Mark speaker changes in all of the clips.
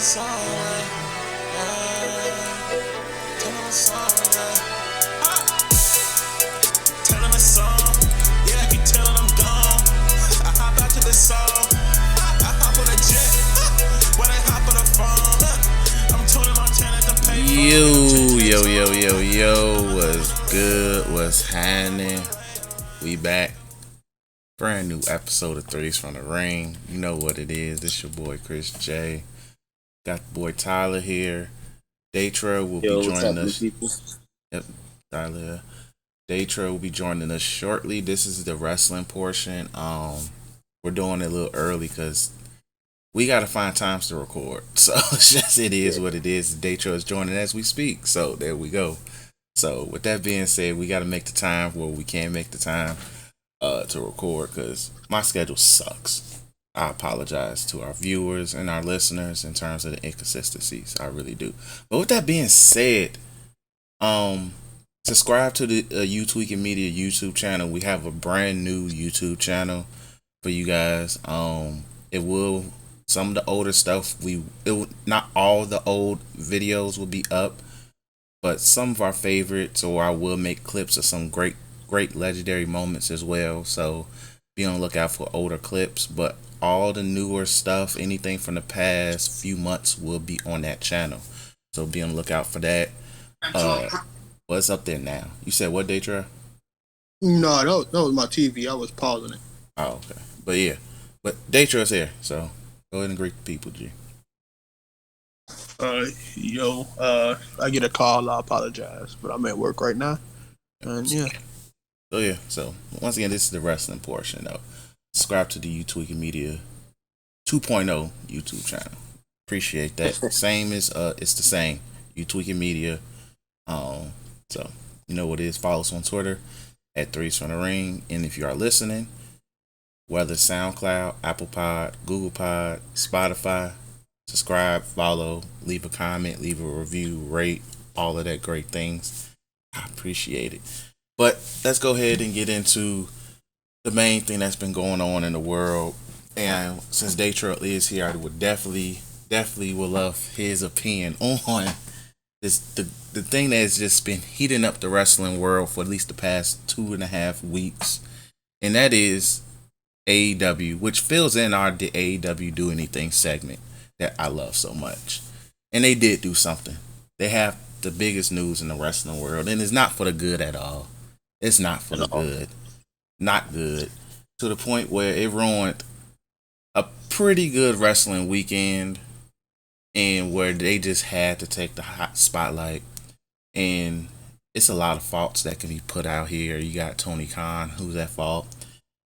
Speaker 1: Yo, what's good? What's happening? We back. Brand new episode of Threes from the Ring. You know what it is. This your boy Chris J. Got the boy Tyler here. Daytra will be joining us. Yep, Tyler. Daytra will be joining us shortly. This is the wrestling portion. We're doing it a little early because we gotta find times to record. So it is what it is. Daytra is joining as we speak. So there we go. So with that being said, we gotta make the time where we can make the time to record because my schedule sucks. I apologize to our viewers and our listeners in terms of the inconsistencies. I really do. But with that being said, subscribe to the Tweeking Media YouTube channel. We have a brand new YouTube channel for you guys. It will. Some of the older stuff, not all the old videos will be up, but some of our favorites, or I will make clips of some great legendary moments as well. So be on the lookout for older clips, but all the newer stuff, anything from the past few months will be on that channel. So be on the lookout for that. What's up there now? You said what, Daytra?
Speaker 2: No, that was my TV. I was pausing it.
Speaker 1: Oh, okay. But yeah, but Daytra's here, so go ahead and greet the people, G.
Speaker 2: I get a call. I apologize, but I'm at work right now. And yeah.
Speaker 1: So once again, this is the wrestling portion though. Subscribe to the Tweeking Media 2.0 YouTube channel. Appreciate that. Same as it's the same. Tweeking Media. So you know what it is. Follow us on Twitter at Threes from the Ring. And if you are listening, whether SoundCloud, Apple Pod, Google Pod, Spotify, subscribe, follow, leave a comment, leave a review, rate, all of that great things. I appreciate it. But let's go ahead and get into the main thing that's been going on in the world. And since Daytra is here, I would definitely would love his opinion on this the thing that's just been heating up the wrestling world for at least the past 2.5 weeks. And that is AEW, which fills in our the AEW Do Anything segment that I love so much. And they did do something. They have the biggest news in the wrestling world, and it's not for the good at all. It's not for the good. Not good. To the point where it ruined a pretty good wrestling weekend, and where they just had to take the hot spotlight. And it's a lot of faults that can be put out here. You got Tony Khan, who's at fault.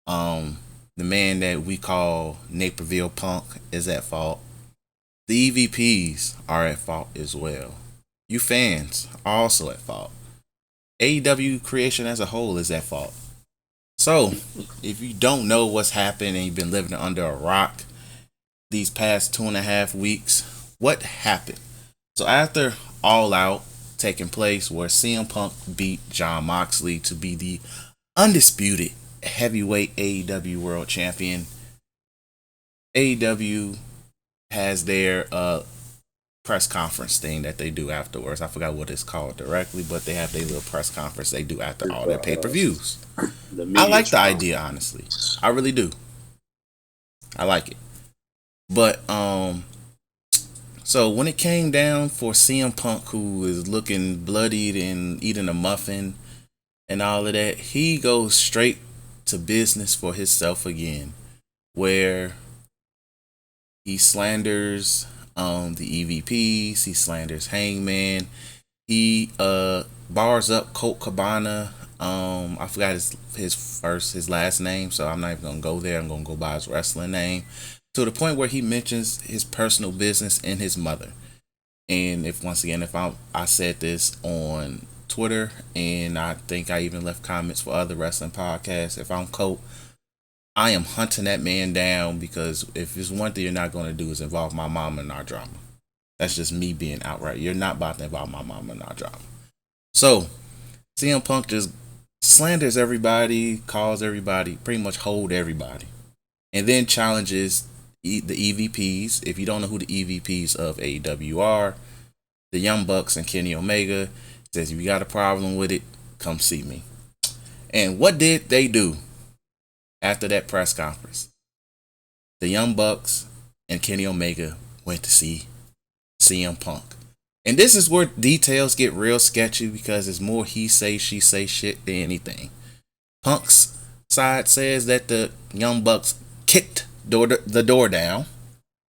Speaker 1: The man that we call Naperville Punk is at fault. The EVPs are at fault as well. You fans are also at fault. AEW creation as a whole is at fault. So, if you don't know what's happened and you've been living under a rock these past 2.5 weeks, what happened? So after All Out taking place where CM Punk beat Jon Moxley to be the undisputed heavyweight AEW world champion, AEW has their press conference thing that they do afterwards. I forgot what it's called directly, but they have their little press conference they do after all their pay-per-views. I like the idea, honestly. I really do. I like it. But so when it came down for CM Punk, who is looking bloodied and eating a muffin and all of that, he goes straight to business for himself again, where he slanders the EVPs, he slanders Hangman, he bars up Colt Cabana. I forgot his last name, so I'm not even gonna go there. I'm gonna go by his wrestling name, to the point where he mentions his personal business and his mother. And if I said this on Twitter, and I think I even left comments for other wrestling podcasts, if I'm Colt, I am hunting that man down, because if there's one thing you're not going to do is involve my mama in our drama. That's just me being outright. You're not about to involve my mama in our drama. So CM Punk just slanders everybody, calls everybody, pretty much hold everybody, and then challenges the EVPs. If you don't know who the EVPs of AEW are, the Young Bucks and Kenny Omega, says if you got a problem with it, come see me. And what did they do after that press conference? The Young Bucks and Kenny Omega went to see CM Punk. And this is where details get real sketchy because it's more he say, she say shit than anything. Punk's side says that the Young Bucks kicked the door down,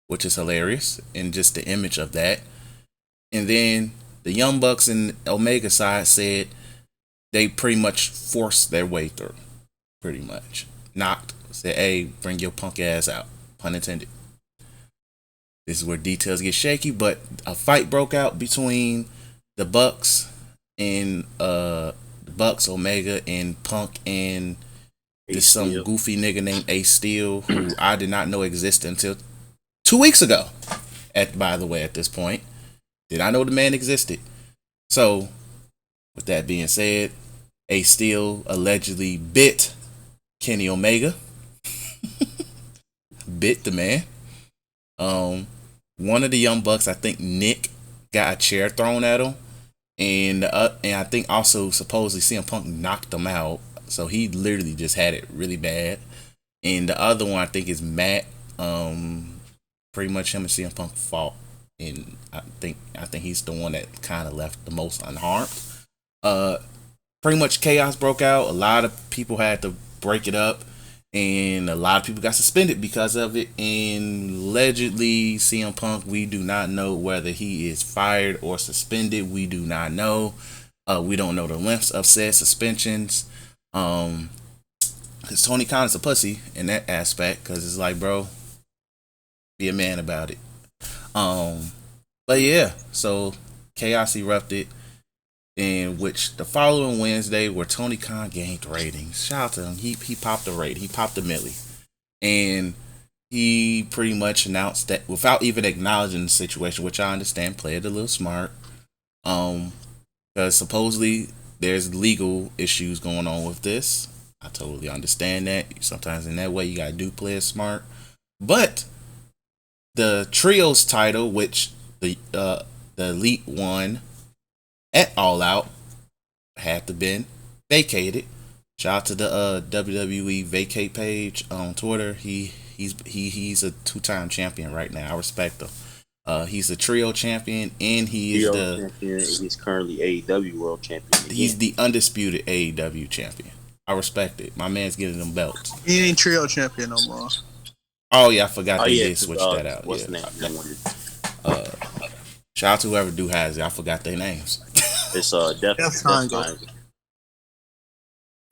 Speaker 1: which is hilarious, and just the image of that. And then the Young Bucks and Omega side said they pretty much forced their way through. Pretty much. Knocked. Said, hey, bring your punk ass out. Pun intended. This is where details get shaky, but a fight broke out between the Bucks and Omega, and Punk and some goofy nigga named Ace Steel, who I did not know existed until 2 weeks ago. By the way, at this point, did I know the man existed? So, with that being said, Ace Steel allegedly bit Kenny Omega. Bit the man. One of the Young Bucks, I think Nick, got a chair thrown at him, and I think also supposedly CM Punk knocked him out. So he literally just had it really bad. And the other one I think is Matt. Pretty much him and CM Punk fought, and I think he's the one that kind of left the most unharmed. Pretty much chaos broke out. A lot of people had to break it up, and a lot of people got suspended because of it. And allegedly, CM Punk, we do not know whether he is fired or suspended. We do not know. We don't know the lengths of said suspensions. Because Tony Khan is a pussy in that aspect. Because it's like, bro, be a man about it. But yeah, so chaos erupted. In which the following Wednesday, where Tony Khan gained ratings. Shout out to him. He popped the rating. He popped the milli. And he pretty much announced that without even acknowledging the situation, which I understand, played a little smart. Because supposedly there's legal issues going on with this. I totally understand that. Sometimes in that way you gotta do play it smart. But the trios title, which the Elite won at All Out, had to been vacated. Shout out to the WWE vacate page on Twitter. He's a 2-time champion right now. I respect him. He's a trio champion, and he is the
Speaker 3: champion. He's currently AEW world champion. Again.
Speaker 1: He's the undisputed AEW champion. I respect it. My man's getting them belts.
Speaker 2: He ain't trio champion no more.
Speaker 1: Oh yeah, I forgot they did switch that out.
Speaker 3: What's
Speaker 1: the
Speaker 3: name?
Speaker 1: Shout out to whoever do has it. I forgot their names.
Speaker 3: It's Death Triangle.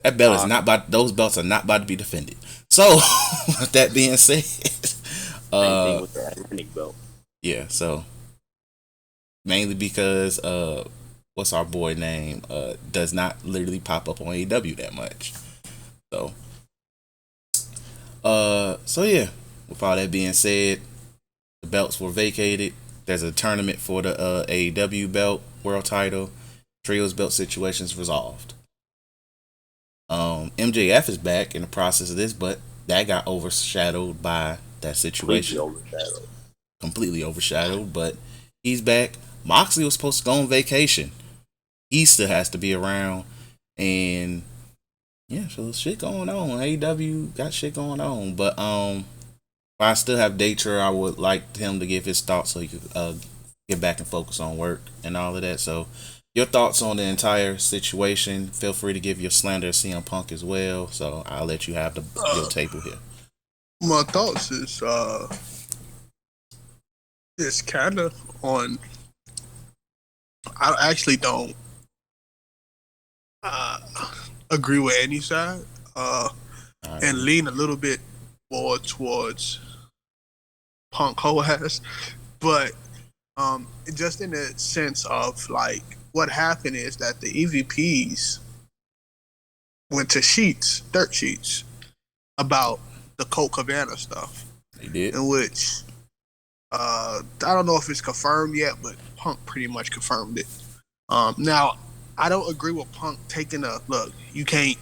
Speaker 1: That belt is not about. Those belts are not about to be defended. So, with that being said,
Speaker 3: same thing with the Atlantic belt.
Speaker 1: Yeah. So, mainly because what's our boy name? Does not literally pop up on AEW that much. So, yeah. With all that being said, the belts were vacated. There's a tournament for the AEW belt, world title. Trios belt situations resolved. MJF is back in the process of this, but that got overshadowed by that situation. Completely overshadowed, but he's back. Moxley was supposed to go on vacation. He still has to be around, and yeah, so shit going on. AEW got shit going on, but if I still have Daytra, I would like him to give his thoughts so he could get back and focus on work and all of that. So, your thoughts on the entire situation? Feel free to give your slander of CM Punk as well. So I'll let you have your table here.
Speaker 2: My thoughts is it's kind of on. I actually don't agree with any side, and lean a little bit more towards Punk whole ass, but just in the sense of like what happened is that the EVPs went to dirt sheets about the Colt Cabana stuff.
Speaker 1: They did,
Speaker 2: in which I don't know if it's confirmed yet, but Punk pretty much confirmed it. Now I don't agree with Punk taking a look. You can't.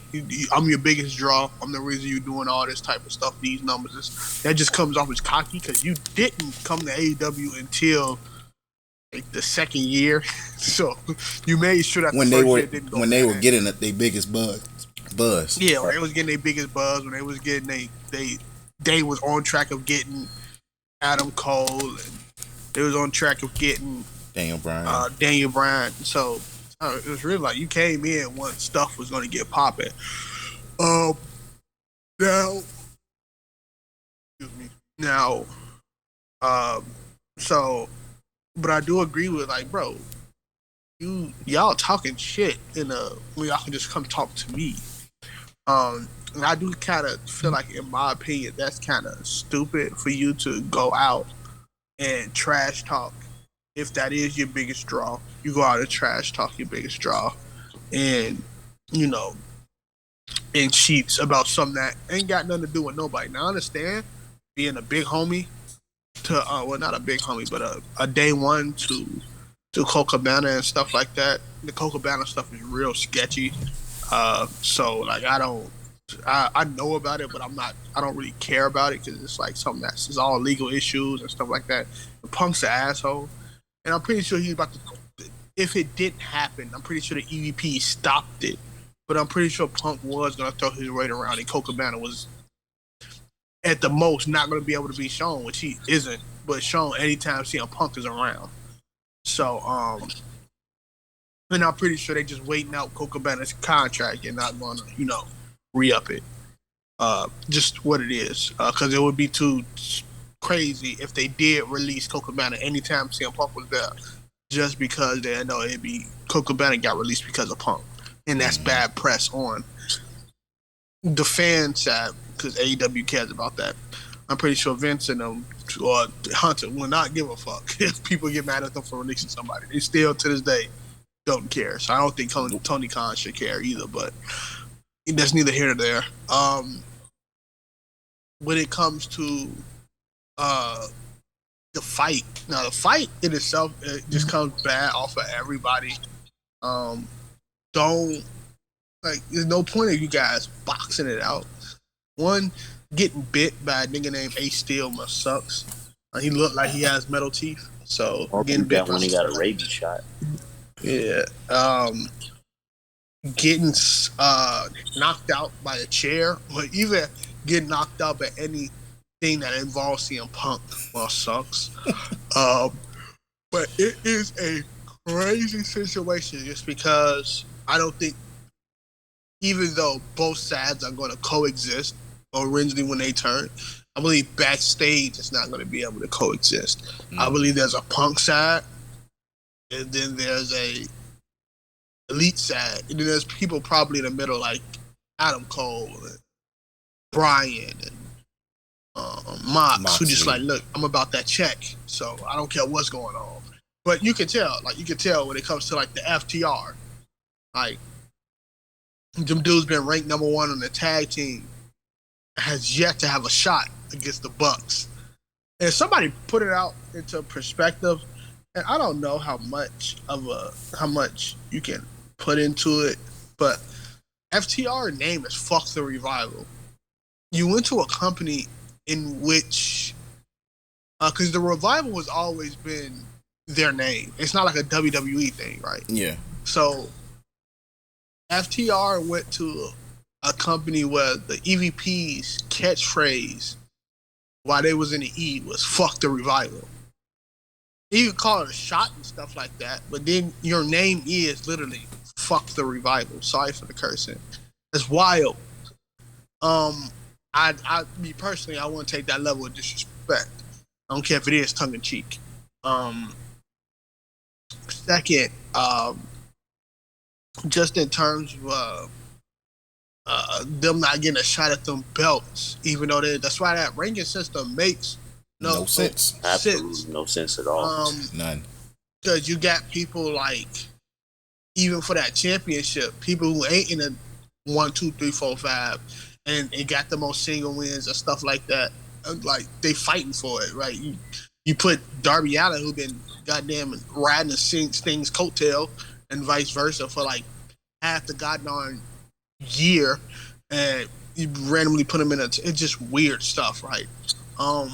Speaker 2: I'm your biggest draw. I'm the reason you're doing all this type of stuff. These numbers, that just comes off as cocky because you didn't come to AEW until like the second year, so you made sure that
Speaker 1: when
Speaker 2: the
Speaker 1: they
Speaker 2: first
Speaker 1: were
Speaker 2: year didn't go
Speaker 1: when they were
Speaker 2: bad.
Speaker 1: getting their biggest buzz.
Speaker 2: Yeah, when they was getting their biggest buzz, when they was getting they was on track of getting Adam Cole, and they was on track of getting
Speaker 1: Daniel Bryan.
Speaker 2: Daniel Bryan. So it was really like you came in when stuff was going to get popping. Now, excuse me. Now, so, but I do agree with like, bro, y'all talking shit when y'all can just come talk to me. And I do kind of feel like, in my opinion, that's kind of stupid for you to go out and trash talk. If that is your biggest draw, you go out and trash talk your biggest draw, and and cheats about something that ain't got nothing to do with nobody. Now I understand being a big homie to well, not a big homie, but a day one to Colt Cabana and stuff like that. The Colt Cabana stuff is real sketchy. So like I know about it, but I don't really care about it because it's like something that's it's all legal issues and stuff like that. The Punk's an asshole, and I'm pretty sure he's about to. If it didn't happen, I'm pretty sure the EVP stopped it. But I'm pretty sure Punk was gonna throw his weight around, and Colt Cabana was at the most not gonna be able to be shown, which he isn't, but shown anytime CM Punk is around. So and I'm pretty sure they just waiting out Colt Cabana's contract and not gonna re-up it. Just what it is, because it would be too crazy if they did release Colt Cabana anytime CM Punk was there, just because they know it'd be Colt Cabana got released because of Punk, and that's bad press on the fan side because AEW cares about that. I'm pretty sure Vince and them or Hunter will not give a fuck if people get mad at them for releasing somebody. They still to this day don't care. So I don't think Tony Khan should care either, but that's neither here nor there. When it comes to the fight, now the fight in itself, it just comes bad off of everybody. Don't there's no point of you guys boxing it out. One, getting bit by a nigga named Ace Steel must sucks. He looked like he has metal teeth, so getting bit
Speaker 3: when he got a rabies shot.
Speaker 2: Yeah. Getting knocked out by a chair, or even getting knocked out by anything that involves CM Punk, sucks. But it is a crazy situation just because I don't think, even though both sides are going to coexist originally when they turn, I believe backstage it's not going to be able to coexist. I believe there's a Punk side, and then there's a elite side, and then there's people probably in the middle like Adam Cole and Bryan and Mox, who just like, look, I'm about that check, so I don't care what's going on. But you can tell when it comes to like the FTR, like them dudes been ranked number 1 on the tag team, has yet to have a shot against the Bucks. And somebody put it out into perspective, and I don't know how much you can put into it, but FTR name is Fuck the Revival. You went to a company in which, because the Revival has always been their name. It's not like a WWE thing, right?
Speaker 1: Yeah.
Speaker 2: So FTR went to a company where the EVP's catchphrase while they was in the E was "Fuck the Revival." You could call it a shot and stuff like that, but then your name is literally "Fuck the Revival." Sorry for the cursing. It's wild. Me personally, I wouldn't take that level of disrespect. I don't care if it is tongue in cheek. Second, just in terms of them not getting a shot at them belts, even though that's why that ranking system makes no sense.
Speaker 3: Absolutely no sense at all.
Speaker 1: None.
Speaker 2: Because you got people like, even for that championship, people who ain't in a 1, 2, 3, 4, 5, and got the most single wins and stuff like that. Like they fighting for it, right? You put Darby Allin, who been goddamn riding Sting's coattail, and vice versa for like half the goddamn year, and you randomly put him in it's just weird stuff, right? And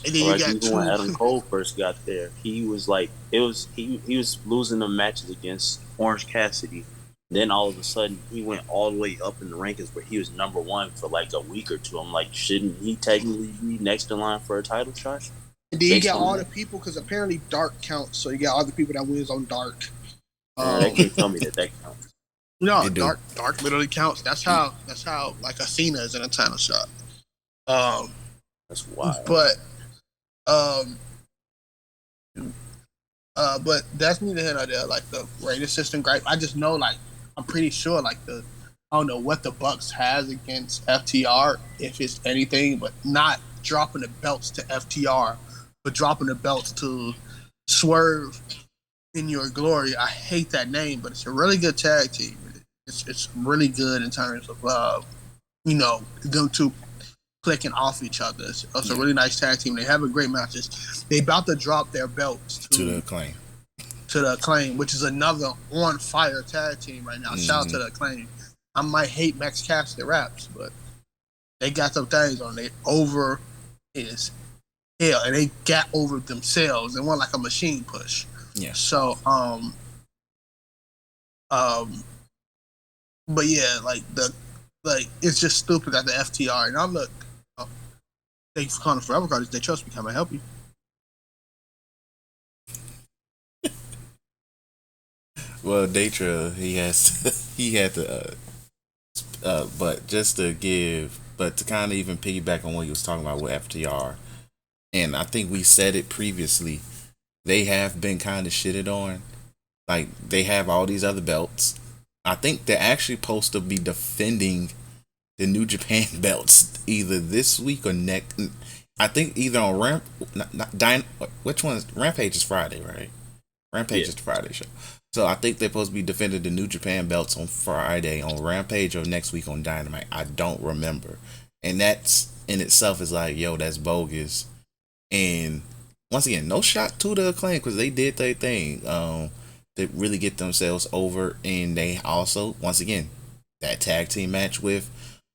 Speaker 2: then you
Speaker 3: Like
Speaker 2: got
Speaker 3: even when
Speaker 2: two.
Speaker 3: Adam Cole first got there, he was like he was losing the matches against Orange Cassidy. Then all of a sudden he went all the way up in the rankings where he was number one for like a week or two. I'm like, shouldn't he technically be next in line for a title shot?
Speaker 2: And then you got all the people because apparently Dark counts, so you got all the people that wins on Dark.
Speaker 3: They can't tell me that counts.
Speaker 2: No, Dark literally counts. That's how like Athena is in a title shot.
Speaker 3: That's wild.
Speaker 2: But that's neither here nor there. Like the rating system, great. I just know, like, I'm pretty sure, like I don't know what the Bucks has against FTR, if it's anything, but not dropping the belts to FTR, but dropping the belts to Swerve in Your Glory. I hate that name, but it's a really good tag team. It's really good in terms of them two clicking off each other. It's a really nice tag team. They have a great matches. They about to drop their belts to
Speaker 1: the Acclaim.
Speaker 2: To the Acclaim, which is another on fire tag team right now. Shout out to the Acclaim. I might hate Max Caster raps, but they got some things on. They over is hell, and they got over themselves and went like a machine push.
Speaker 1: Yeah.
Speaker 2: So but yeah, like it's just stupid that the FTR. And I'm look, thanks for calling Forever Card. They trust me. Can I help you?
Speaker 1: Well, Datra, he had to, but just to give, but to kind of even piggyback on what he was talking about with FTR, and I think we said it previously, they have been kind of shitted on. Like, they have all these other belts. I think they're actually supposed to be defending the New Japan belts either this week or next. I think either on which one is Rampage is Friday, right? Rampage is the Friday show. So I think they're supposed to be defending the New Japan belts on Friday on Rampage or next week on Dynamite. I don't remember. And that's in itself is like, yo, that's bogus. And once again, no shot to the Acclaim because they did their thing. They really get themselves over, and they also, once again, that tag team match with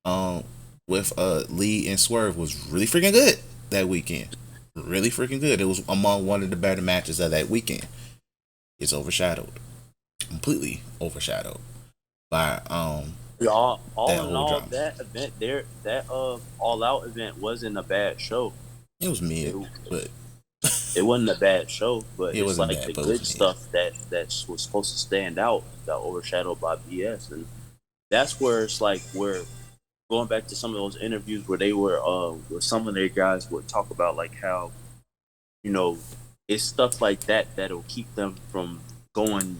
Speaker 1: Lee and Swerve was really freaking good that weekend. Really freaking good. It was among one of the better matches of that weekend. It's overshadowed, completely overshadowed by
Speaker 3: all
Speaker 1: that
Speaker 3: in
Speaker 1: whole
Speaker 3: all,
Speaker 1: drama.
Speaker 3: that event there, that All Out event wasn't a bad show.
Speaker 1: It was mid, but
Speaker 3: it wasn't a bad show. But
Speaker 1: it
Speaker 3: it's
Speaker 1: wasn't
Speaker 3: like
Speaker 1: bad,
Speaker 3: the
Speaker 1: but
Speaker 3: good stuff that was supposed to stand out got overshadowed by BS, and that's where it's like we're going back to some of those interviews where they were where some of their guys would talk about like how it's stuff like that that'll keep them from going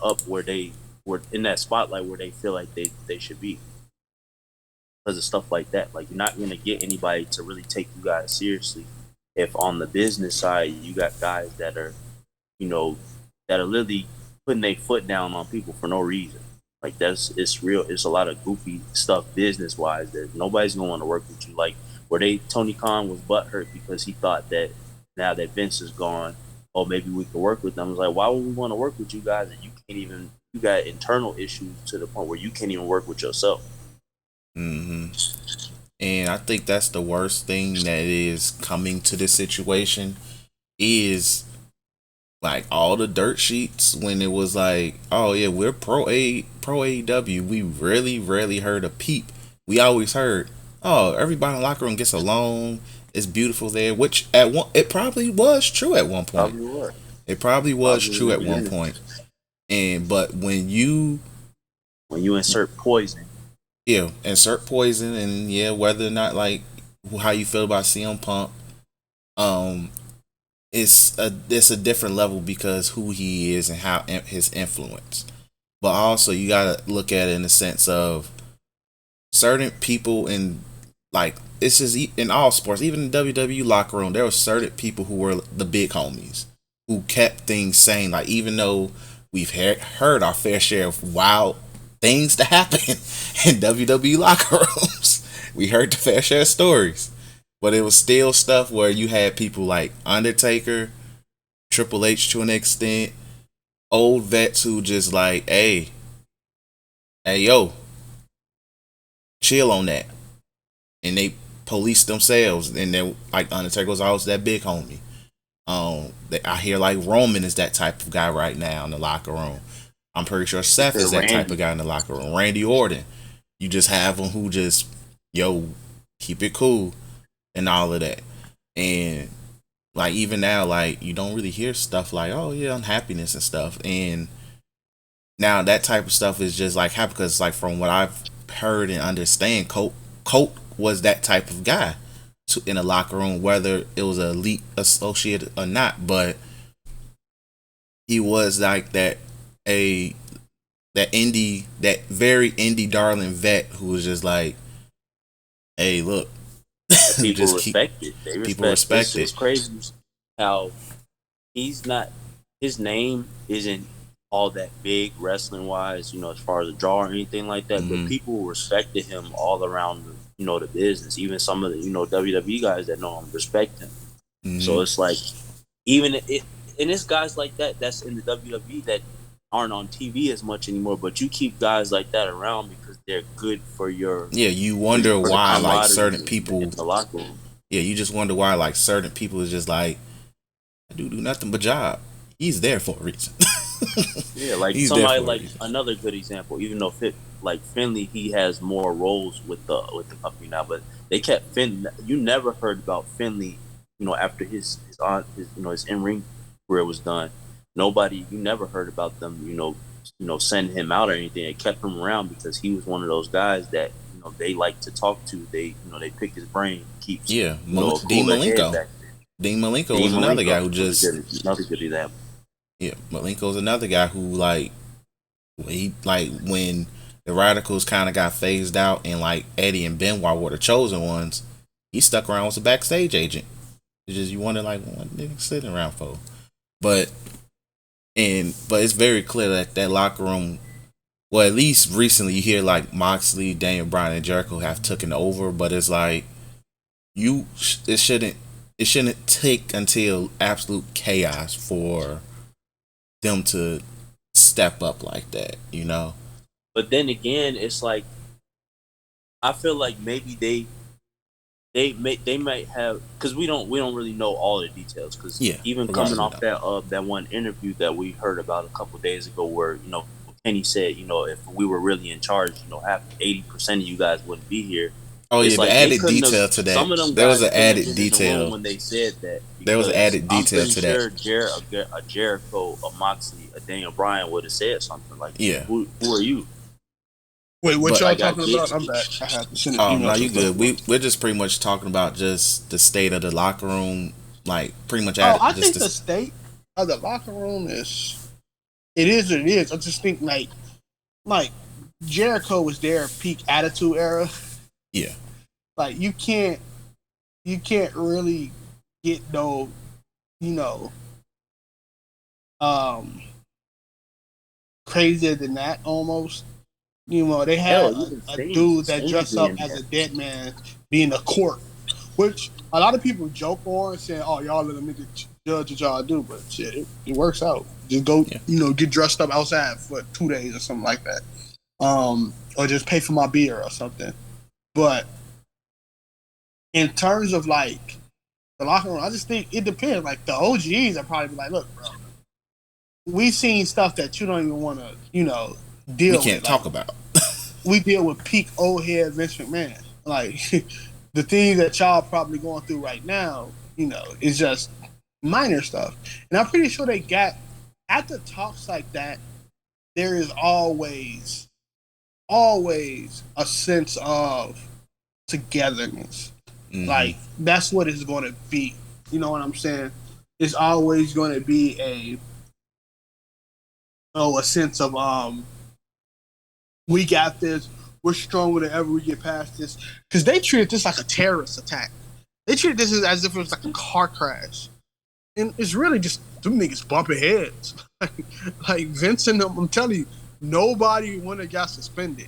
Speaker 3: up where they were in that spotlight where they feel like they should be because of stuff like that. Like, you're not going to get anybody to really take you guys seriously if on the business side you got guys that are literally putting their foot down on people for no reason. Like, it's real. It's a lot of goofy stuff business wise that nobody's gonna want to work with you. Like, Tony Khan was butthurt because he thought that now that Vince is gone, oh, maybe we could work with them. It's like, why would we want to work with you guys and you got internal issues to the point where you can't even work with yourself.
Speaker 1: And I think that's the worst thing that is coming to this situation is like all the dirt sheets when it was like, oh yeah, we're pro AEW. We rarely heard a peep. We always heard, oh, everybody in the locker room gets along. It's beautiful there, which it probably was true at one point. It probably was true at one point. But when you
Speaker 3: insert poison.
Speaker 1: Yeah, insert poison, and yeah, whether or not like how you feel about CM Punk, it's a different level because who he is and how his influence. But also you gotta look at it in the sense of certain people in like this is in all sports, even in the WWE locker room, there were certain people who were the big homies who kept things sane. Like, even though we've heard our fair share of wild things to happen in WWE locker rooms, we heard the fair share of stories, but it was still stuff where you had people like Undertaker, Triple H to an extent, old vets who just like, hey, yo, chill on that, and they police themselves, and then like Undertaker was always that big homie. I hear like Roman is that type of guy right now in the locker room. I'm pretty sure Seth is that type of guy in the locker room. Randy Orton, you just have them who just, yo, keep it cool and all of that. And like even now, like you don't really hear stuff like, oh yeah, unhappiness and stuff. And now that type of stuff is just like happy because like from what I've heard and understand, Colt was that type of guy in a locker room, whether it was an elite associate or not. But he was like that that very indie darling vet who was just like, hey, look,
Speaker 3: people respect it.
Speaker 1: People respect it.
Speaker 3: It's crazy how he's not. His name isn't all that big wrestling wise, you know, as far as a draw or anything like that.
Speaker 1: Mm-hmm.
Speaker 3: But people respected him all around, you know, the business. Even some of the, you know, WWE guys that know him respect him. Mm-hmm. So it's like, even it, and it's guys like that that's in the WWE that aren't on TV as much anymore. But you keep guys like that around because they're good for your.
Speaker 1: Yeah, you wonder why like certain people
Speaker 3: in the locker room.
Speaker 1: Yeah, you just wonder why like certain people is just like, I do nothing but job. He's there for a reason.
Speaker 3: Yeah, like somebody like another good example. Even though like Finley, he has more roles with the company now, but they kept Finley. You never heard about Finley, you know, after his you know his in-ring career was done. You never heard about them, you know, sending him out or anything. They kept him around because he was one of those guys that, you know, they like to talk to. They pick his brain, keeps
Speaker 1: Dean Malenko. Dean Malenko was another guy who just
Speaker 3: another good example.
Speaker 1: Yeah, Malenko's another guy who like when the Radicals kind of got phased out and like Eddie and Benoit were the chosen ones, he stuck around as a backstage agent. It's just you wonder like what nigga sitting around for, but it's very clear that locker room. Well, at least recently you hear like Moxley, Daniel Bryan, and Jericho have taken over, but it's like it shouldn't take until absolute chaos for them to step up like that, you know.
Speaker 3: But then again, it's like I feel like maybe they might have, because we don't really know all the details, because even coming off that one interview that we heard about a couple of days ago where, you know, Kenny said, you know, if we were really in charge, you know, 80% of you guys wouldn't be here.
Speaker 1: Oh yeah, the added detail to that.
Speaker 3: Some of them
Speaker 1: there was an added detail
Speaker 3: when they said that.
Speaker 1: There was an added detail to that.
Speaker 3: A Jericho, a Moxley, a Daniel Bryan would have said something like,
Speaker 1: "Yeah,
Speaker 3: who are you?"
Speaker 2: Wait, what y'all talking about? I'm back. I have to send an email.
Speaker 1: No, you good. We're just pretty much talking about just the state of the locker room, like pretty much.
Speaker 2: I think the state of the locker room is what it is. I just think like Jericho was their peak attitude era.
Speaker 1: Yeah.
Speaker 2: Like you can't really get no, you know, crazier than that almost. You know, they had a dude that dressed up as a dead man being a corpse, which a lot of people joke on saying, "Oh, y'all let them niggas judge what y'all do," but shit, it works out. Just go, you know, get dressed up outside for 2 days or something like that, or just pay for my beer or something. But in terms of like the locker room, I just think it depends. Like the OGs are probably like, "Look, bro, we've seen stuff that you don't even want to, you know, deal with.
Speaker 1: We can't talk about."
Speaker 2: We deal with peak old head Vince McMahon. Like the things that y'all probably going through right now, you know, is just minor stuff. And I'm pretty sure they got after talks like that, there is always a sense of togetherness. Mm-hmm. Like that's what it's going to be. You know what I'm saying? It's always going to be a sense of we got this. We're stronger than ever. We get past this because they treated this like a terrorist attack. They treated this as if it was like a car crash, and it's really just them niggas bumping heads. Like Vince and them, I'm telling you, nobody would have got suspended.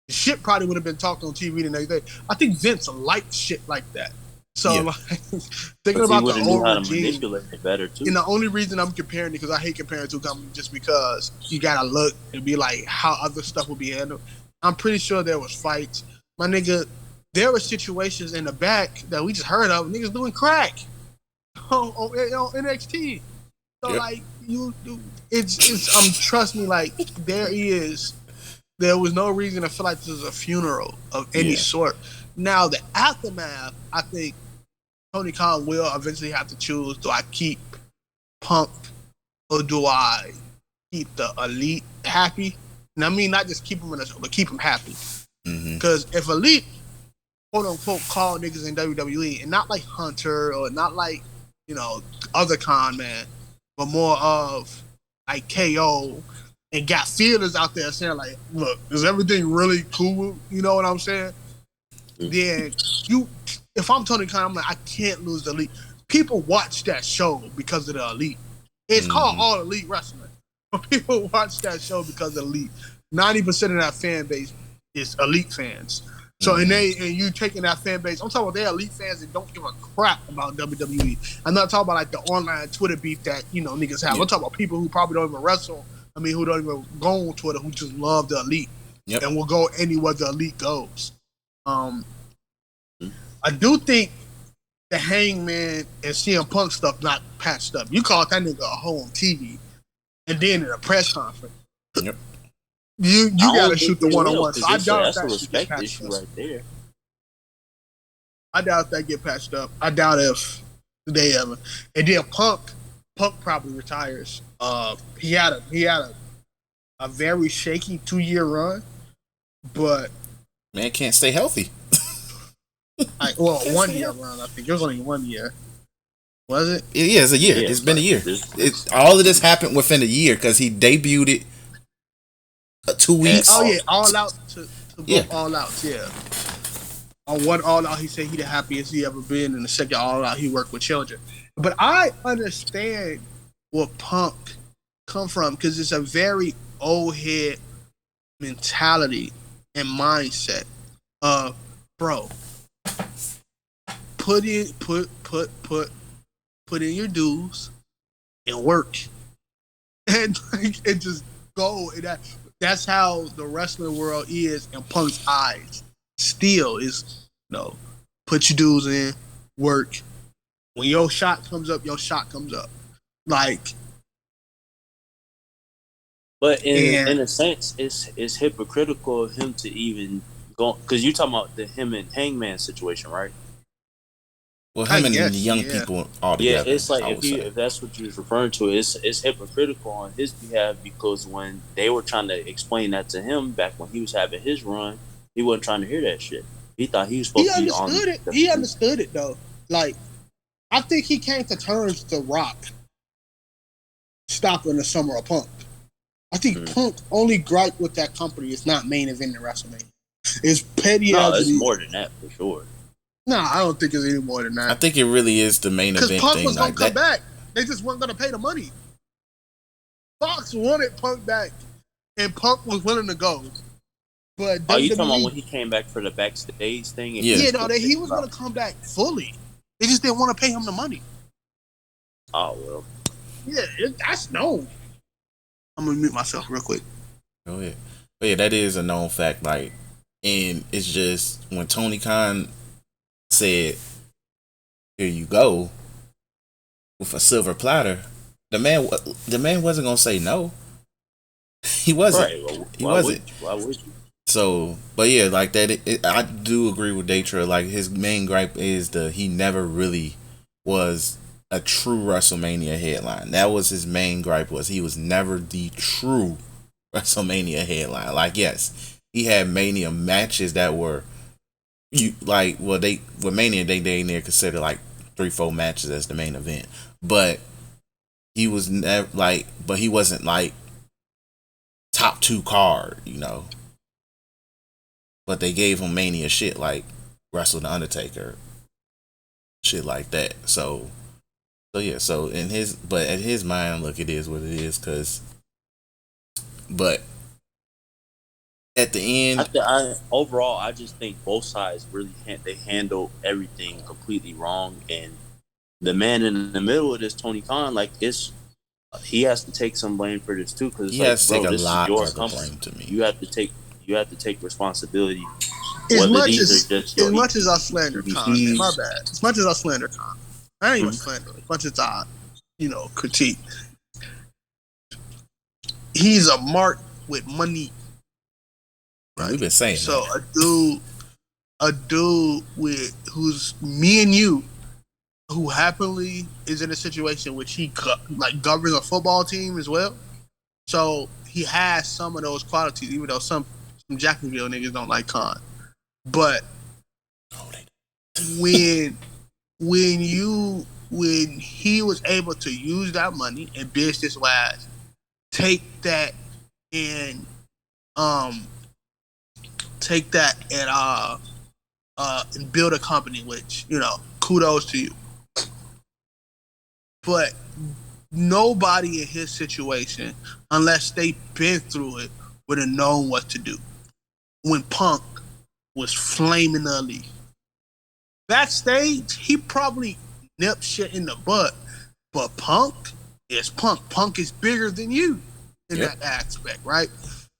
Speaker 2: The shit probably would have been talked on TV the next day. I think Vince liked shit like that. So
Speaker 1: Yeah.
Speaker 2: like thinking
Speaker 3: But he
Speaker 2: about
Speaker 3: would
Speaker 2: the
Speaker 3: have knew
Speaker 2: old
Speaker 3: how to
Speaker 2: regime.
Speaker 3: manipulate it better too.
Speaker 2: And the only reason I'm comparing it, because I hate comparing two companies, just because you gotta look and be like how other stuff will be handled. I'm pretty sure there was fights, my nigga. There were situations in the back that we just heard of, niggas doing crack on NXT. So
Speaker 1: Yep.
Speaker 2: like it's trust me, like there was no reason to feel like this is a funeral of any sort. Now the aftermath, I think Tony Khan will eventually have to choose: do I keep Punk or do I keep the Elite happy? And I mean not just keep them but keep them happy. Because if Elite, quote unquote, call niggas in WWE, and not like Hunter or not like other con man, but more of like KO, and got feelers out there saying like, look, is everything really cool? You know what I'm saying? Then if I'm Tony Khan, I'm like, I can't lose the Elite. People watch that show because of the Elite. It's called All Elite Wrestling, but people watch that show because of Elite. 90% of that fan base is Elite fans. So and you taking that fan base, I'm talking about they're Elite fans that don't give a crap about WWE. I'm not talking about like the online Twitter beef that niggas have. I'm talking about people who probably don't even wrestle. I mean, who don't even go on Twitter, who just love the Elite and will go anywhere the Elite goes. I do think the Hangman and CM Punk stuff not patched up. You called that nigga a hoe on TV, and then in a press conference, you gotta shoot the one-on-one. So I doubt
Speaker 3: that's a respect issue right there.
Speaker 2: I doubt if that get patched up. I doubt if they ever. And then Punk probably retires. He had a very shaky 2-year run, but
Speaker 1: man can't stay healthy.
Speaker 2: 1 year run. I think it was only 1 year. Was it?
Speaker 1: Yeah, it's a year. It's been a year. All of this happened within a year because he debuted it 2 weeks.
Speaker 2: Oh yeah, all out to both all outs. Yeah. On one all out, he said he the happiest he ever been. And the second all out, he worked with children. But I understand where Punk come from because it's a very old head mentality and mindset. Bro, put in your dues and work, and just go. And that's how the wrestling world is in Punk's eyes. Still is put your dues in, work. When your shot comes up, your shot comes up. Like,
Speaker 3: but in a sense, it's hypocritical of him to even go, because you're talking about him and Hangman situation, right?
Speaker 1: Well, him and the young people all together.
Speaker 3: Yeah, it's like if that's what you was referring to, it's hypocritical on his behalf, because when they were trying to explain that to him back when he was having his run, he wasn't trying to hear that shit. He thought he was supposed to be on.
Speaker 2: He understood it though. Like, I think he came to terms to Rock stopping the Summer of Punk. I think Punk only gripe with that company is not main event in WrestleMania. It's petty.
Speaker 3: No, it's more than that for sure.
Speaker 2: No, I don't think it's any more than that.
Speaker 1: I think it really is the main event thing.
Speaker 2: Because Punk was going to come back. They just weren't going to pay the money. Fox wanted Punk back, and Punk was willing to go. But
Speaker 3: you talking about when he came back for the backstage thing?
Speaker 2: He was going to come back fully. They just didn't want to pay him the money.
Speaker 3: Oh, well.
Speaker 2: Yeah, that's known. I'm going to mute myself real quick.
Speaker 1: Go ahead. But yeah, that is a known fact. Like, and it's just when Tony Khan said, "Here you go," with a silver platter, the man wasn't gonna say no. He wasn't.
Speaker 3: Right. Well,
Speaker 1: he wasn't.
Speaker 3: Why would you?
Speaker 1: So, but yeah, like that. I do agree with Daytra. Like, his main gripe is he never really was a true WrestleMania headline. That was his main gripe. He was never the true WrestleMania headline. Like, yes, he had Mania matches that were. With Mania they near consider like 3-4 matches as the main event, but he was never but he wasn't like top 2 card, But they gave him Mania shit like Wrestle the Undertaker, shit like that. So yeah. So at his mind, look, it is what it is. But at the end,
Speaker 3: overall, I just think both sides really they handle everything completely wrong, and the man in the middle of this, Tony Khan, like he has to take some blame for this too, because
Speaker 1: he
Speaker 3: it's
Speaker 1: has to
Speaker 3: like,
Speaker 1: take
Speaker 3: bro,
Speaker 1: a
Speaker 3: this is
Speaker 1: lot
Speaker 3: your
Speaker 1: of the
Speaker 3: company.
Speaker 1: blame to me.
Speaker 3: You have to take responsibility.
Speaker 2: As much as I slander Khan, man, my bad. As much as I slander Khan, I ain't even slander. As much as I, critique. He's a mark with money.
Speaker 1: Right? We've been saying
Speaker 2: so
Speaker 1: that.
Speaker 2: a dude with who's me and you, who happily is in a situation which he governs a football team as well. So he has some of those qualities, even though some Jacksonville niggas don't like Khan. But when he was able to use that money and business wise, take that and and build a company, which, kudos to you. But nobody in his situation, unless they've been through it, would have known what to do when Punk was flaming the league. Backstage, he probably nipped shit in the butt, but Punk is Punk. Punk is bigger than you in that aspect, right?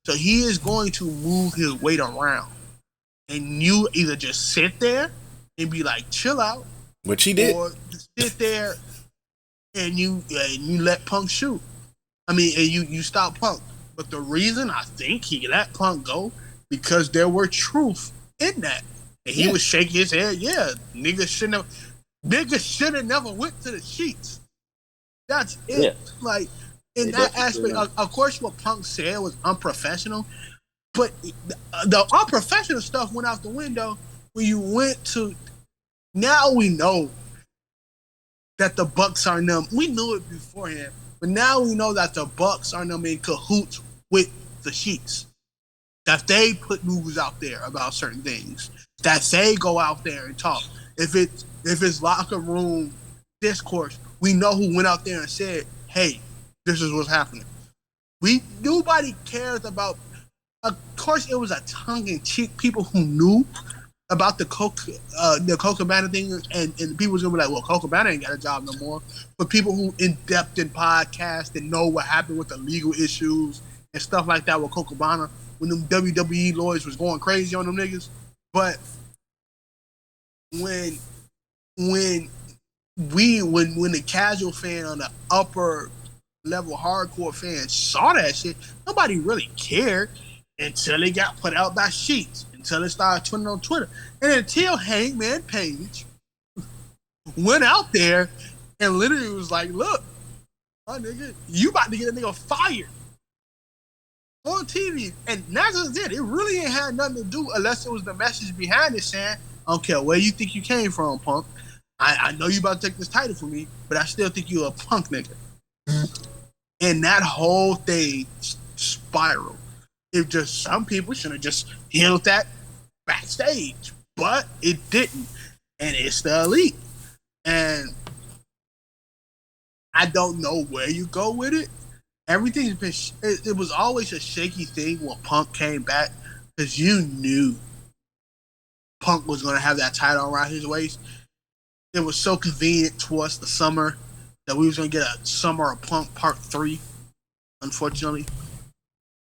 Speaker 2: So he is going to move his weight around. And you either just sit there and be like, chill out.
Speaker 1: Which he did.
Speaker 2: Or sit there and you let Punk shoot. I mean, and you stop Punk. But the reason I think he let Punk go, because there were truth in that. And he was shaking his head. Yeah, niggas should have never went to the sheets. That's it. Yeah. Like, in that aspect, of course, what Punk said was unprofessional. But the unprofessional stuff went out the window when you went to. Now we know that the Bucks are them. We knew it beforehand, but now we know that the Bucks are them in cahoots with the Sheets. That they put moves out there about certain things. That they go out there and talk. If it's locker room discourse, we know who went out there and said, "Hey, this is what's happening." Nobody cares about. Of course, it was a tongue-in-cheek. People who knew about the Colt Cabana thing, and people was gonna be like, "Well, Colt Cabana ain't got a job no more." But people who in depth in podcasts and know what happened with the legal issues and stuff like that with Colt Cabana when them WWE lawyers was going crazy on them niggas. But when the casual fan on the upper level hardcore fan saw that shit, nobody really cared. Until it got put out by Sheets, until it started tweeting on Twitter, and until Hangman Page went out there and literally was like, "Look, my nigga, you about to get a nigga fired on TV," and that's just it. It really ain't had nothing to do unless it was the message behind it saying, "I don't care where you think you came from, Punk. I know you about to take this title from me, but I still think you're a punk nigga." And that whole thing spiraled. If just some people should have just handled that backstage, but it didn't, and it's the elite. And I don't know where you go with it. Everything's been. It was always a shaky thing when Punk came back, because you knew Punk was going to have that title around his waist. It was so convenient towards the summer that we was going to get a Summer of Punk Part 3, unfortunately.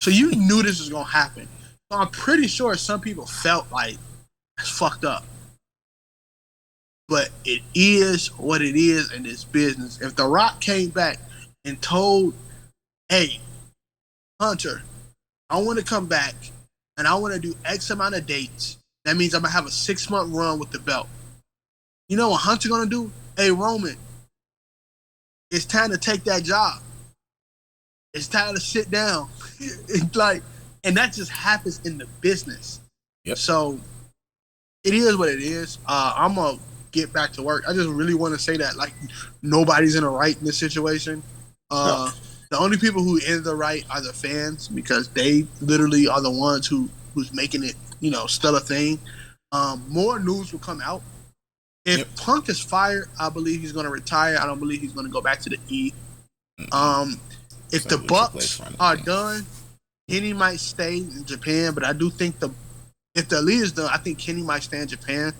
Speaker 2: So you knew this was going to happen. So I'm pretty sure some people felt like it's fucked up. But it is what it is in this business. If The Rock came back and told, "Hey, Hunter, I want to come back and I want to do X amount of dates. That means I'm going to have a 6-month run with the belt." You know what Hunter going to do? "Hey, Roman, it's time to take that job. It's time to sit down." It's like, and that just happens in the business.
Speaker 1: Yep.
Speaker 2: So it is what it is. I'm gonna get back to work. I just really want to say that, like, nobody's in the right in this situation. The only people who in the right are the fans, because they literally are the ones who's making it, still a thing. More news will come out. If Punk is fired, I believe he's going to retire. I don't believe he's going to go back to the E. If the Bucks are done, Kenny might stay in Japan, but I do think if the Elite is done, I think Kenny might stay in Japan.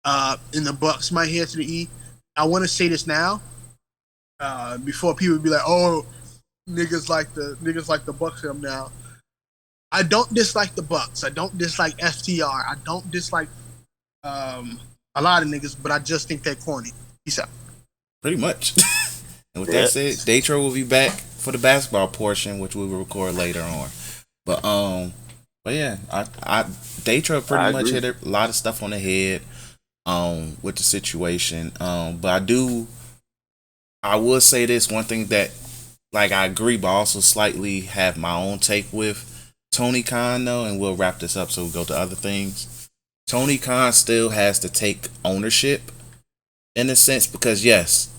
Speaker 2: And the Bucks might head to the E. I want to say this now, before people be like, "Oh, niggas like the Bucks them now." I don't dislike the Bucks. I don't dislike FTR. I don't dislike a lot of niggas, but I just think they're corny. Peace out.
Speaker 1: Pretty much. And with that said, Daytro will be back for the basketball portion, which we will record later on. But yeah, I Daytro pretty much hit a lot of stuff on the head with the situation. But I will say this one thing that, like, I agree, but also slightly have my own take with Tony Khan though, and we'll wrap this up so we'll go to other things. Tony Khan still has to take ownership in a sense, because yes,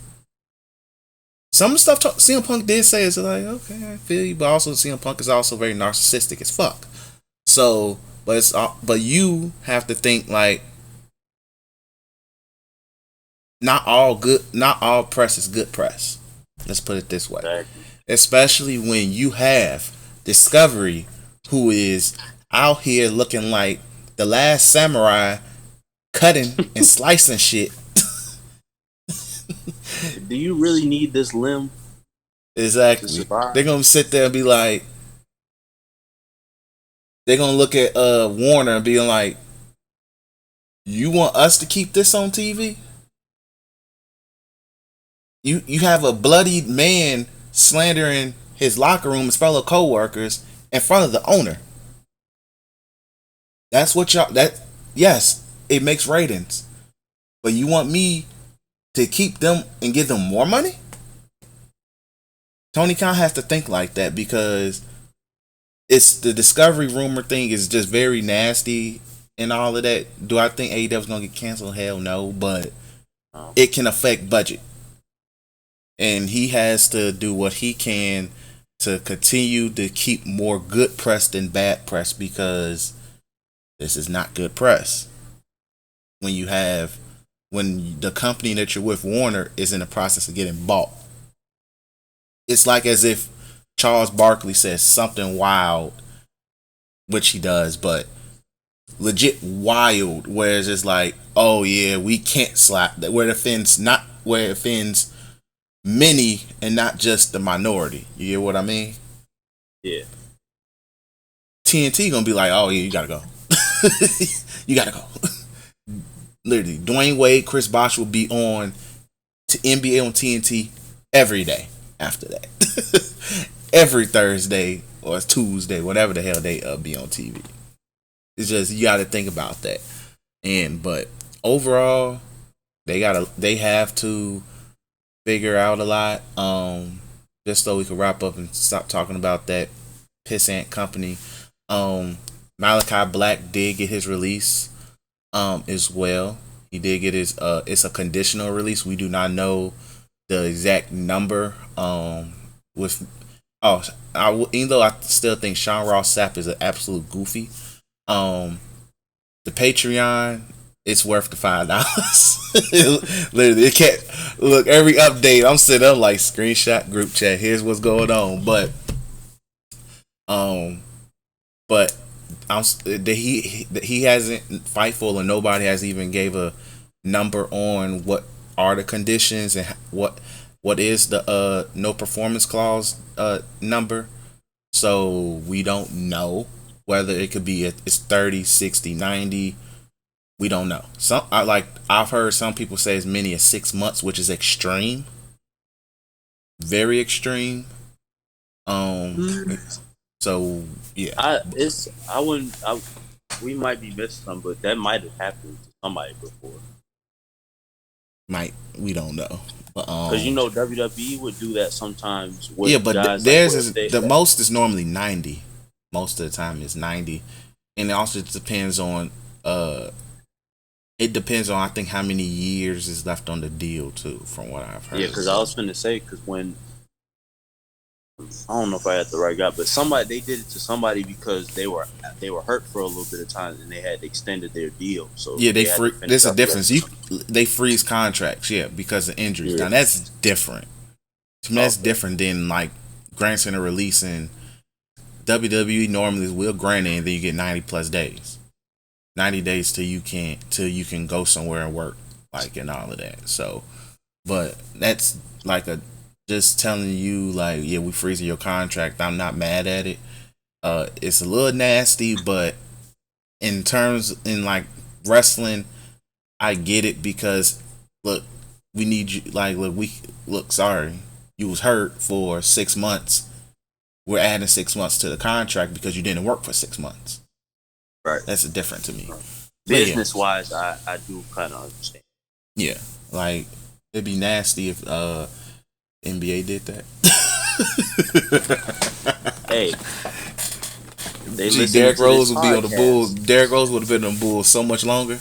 Speaker 1: some of the stuff CM Punk did say is like, okay, I feel you, but also CM Punk is also very narcissistic as fuck. So, but you have to think like, not all press is good press. Let's put it this way.
Speaker 3: Exactly.
Speaker 1: Especially when you have Discovery, who is out here looking like the last samurai, cutting and slicing shit.
Speaker 3: Do you really need this limb?
Speaker 1: Exactly. They're gonna sit there and be like, they're gonna look at Warner and be like, you want us to keep this on TV? You have a bloodied man slandering his locker room, his fellow co-workers, in front of the owner. That's what yes, it makes ratings. But you want me to keep them and give them more money? Tony Khan has to think like that, because it's the Discovery rumor thing is just very nasty and all of that. Do I think AEW is going to get canceled? Hell no, but it can affect budget. And he has to do what he can to continue to keep more good press than bad press, because this is not good press. When the company that you're with, Warner, is in the process of getting bought. It's like as if Charles Barkley says something wild, which he does, but legit wild, where it's just like, oh yeah, we can't slap that, where it offends many and not just the minority. You get what I mean?
Speaker 3: Yeah.
Speaker 1: TNT gonna be like, oh yeah, you gotta go. You gotta go. Literally, Dwayne Wade, Chris Bosh will be on to NBA on TNT every day after that. Every Thursday or Tuesday, whatever the hell they be on TV. It's just, you gotta think about that. But overall, they have to figure out a lot. Just so we can wrap up and stop talking about that pissant company. Malachi Black did get his release as well. He did get his it's a conditional release. We do not know the exact number even though I still think Sean Ross Sapp is an absolute goofy. The Patreon, it's worth the $5. Literally, it can't look, every update I'm sitting up like, screenshot group chat, here's what's going on. But he hasn't, Fightful, and nobody has even gave a number on what are the conditions and what is the no performance clause number. So we don't know whether it could be it's 30, 60, 90. We don't know. I've heard some people say as many as 6 months, which is extreme, very extreme. So yeah,
Speaker 3: we might be missing some, but that might have happened to somebody before.
Speaker 1: We don't know,
Speaker 3: because WWE would do that sometimes. With
Speaker 1: yeah, but
Speaker 3: guys
Speaker 1: theirs is the most is normally 90. Most of the time is 90, and it also depends on I think how many years is left on the deal too, from what I've heard.
Speaker 3: Yeah, because I was finna say, because when I don't know if I had the right guy, but they did it to somebody because they were hurt for a little bit of time and they had extended their deal. So
Speaker 1: yeah, there's a difference. They freeze contracts, because of injuries. Yeah. Now that's different. To me, that's different than like granting a release and WWE normally will grant it, and then you get 90 plus days. 90 days till you can go somewhere and work, like, and all of that. So, but that's like a just telling you, like, yeah, we freezing your contract. I'm not mad at it. It's a little nasty, but in like wrestling, I get it, because look, we need you. Like, look, sorry, you was hurt for 6 months. We're adding 6 months to the contract because you didn't work for 6 months.
Speaker 3: Right.
Speaker 1: That's different to me.
Speaker 3: Business wise, I do kind of understand.
Speaker 1: Yeah, like, it'd be nasty if NBA did that.
Speaker 3: Hey,
Speaker 1: Derrick Rose would be on the Bulls. Derrick Rose would have been on the Bulls so much longer.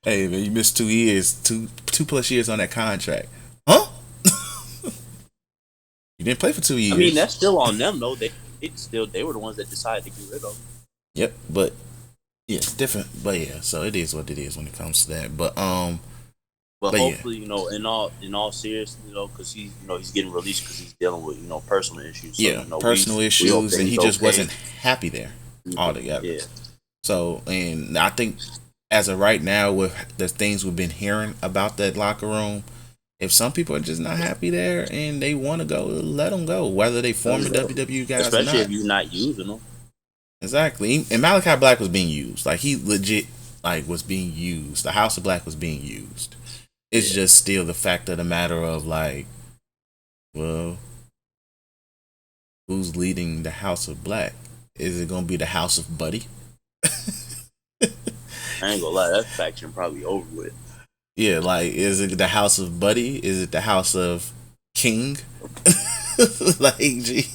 Speaker 1: Hey man, you missed 2 years, two plus years on that contract, huh? You didn't play for 2 years.
Speaker 3: I mean, that's still on them though. They were the ones that decided to get rid of him.
Speaker 1: Yep, but yeah, different. But yeah, so it is what it is when it comes to that. But
Speaker 3: hopefully, yeah. In all seriousness, because he's getting released because he's dealing with personal issues. So,
Speaker 1: yeah, personal issues, and he just wasn't happy there altogether.
Speaker 3: Yeah.
Speaker 1: So, and I think as of right now, with the things we've been hearing about that locker room, if some people are just not happy there and they want to go, let them go. Whether they former WWE guys,
Speaker 3: especially
Speaker 1: or not.
Speaker 3: If you're not using them.
Speaker 1: Exactly, and Malachi Black was being used. Like, he legit was being used. The House of Black was being used. It's just still the fact of the matter of, like, well, who's leading the House of Black? Is it gonna be the House of Buddy?
Speaker 3: I ain't gonna lie, that faction probably over with.
Speaker 1: Yeah, like, is it the House of Buddy? Is it the House King? Like, gee,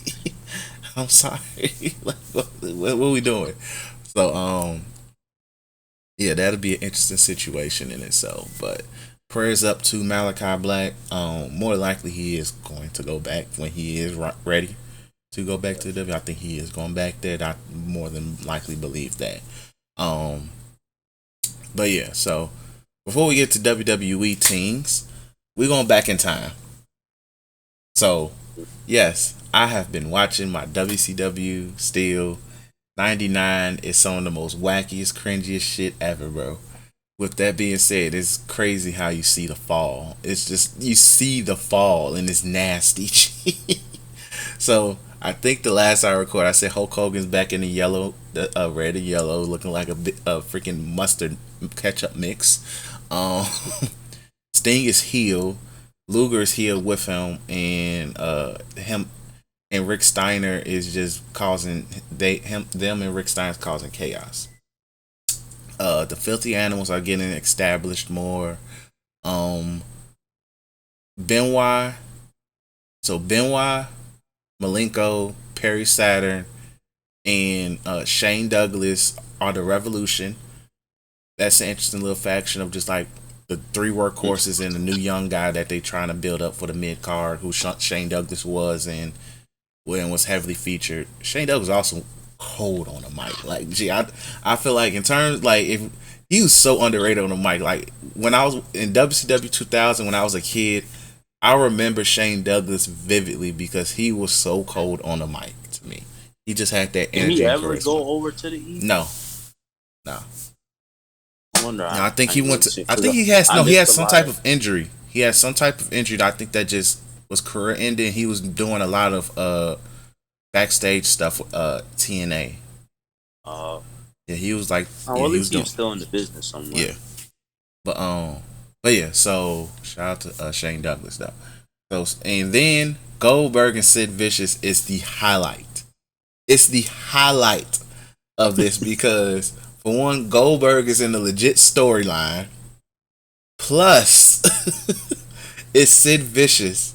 Speaker 1: I'm sorry. Like, what are we doing? So, yeah, that'll be an interesting situation in itself. But prayers up to Malachi Black. More likely he is going to go back when he is ready to go back to the W. I think he is going back there. I more than likely believe that. But yeah, so before we get to WWE teams, we're going back in time. So, yes, I have been watching my WCW still. 99 is some of the most wackiest, cringiest shit ever, bro. With that being said, it's crazy how you see the fall. It's just, you see the fall and it's nasty. So, I think the last I recorded, I said Hulk Hogan's back in the yellow, red and yellow, looking like a freaking mustard ketchup mix. Sting is heel. Luger is here with him, and him and Rick Steiner is just causing them and Rick Steiner's causing chaos. The filthy animals are getting established more. Benoit, Malenko, Perry Saturn, and Shane Douglas are the Revolution. That's an interesting little faction of just like the 3 workhorses and the new young guy that they trying to build up for the mid card, who Shane Douglas was and was heavily featured. Shane Douglas was also cold on the mic. Like, gee, I feel like in terms, like, if he was so underrated on the mic. Like, when I was in WCW 2000, when I was a kid, I remember Shane Douglas vividly because he was so cold on the mic to me. He just had that energy.
Speaker 3: Did he ever go over to the East?
Speaker 1: No.
Speaker 3: I wonder.
Speaker 1: No, I think he went to. I think he has. No, he had some type of injury. He had some type of injury that I think that just was career ending. He was doing a lot of backstage stuff with TNA. Yeah, he was like.
Speaker 3: Well, at least he was still in the business somewhere.
Speaker 1: Yeah, but yeah. So shout out to Shane Douglas though. So, and then Goldberg and Sid Vicious is the highlight. It's the highlight of this because, for one, Goldberg is in the legit storyline. Plus, it's Sid Vicious,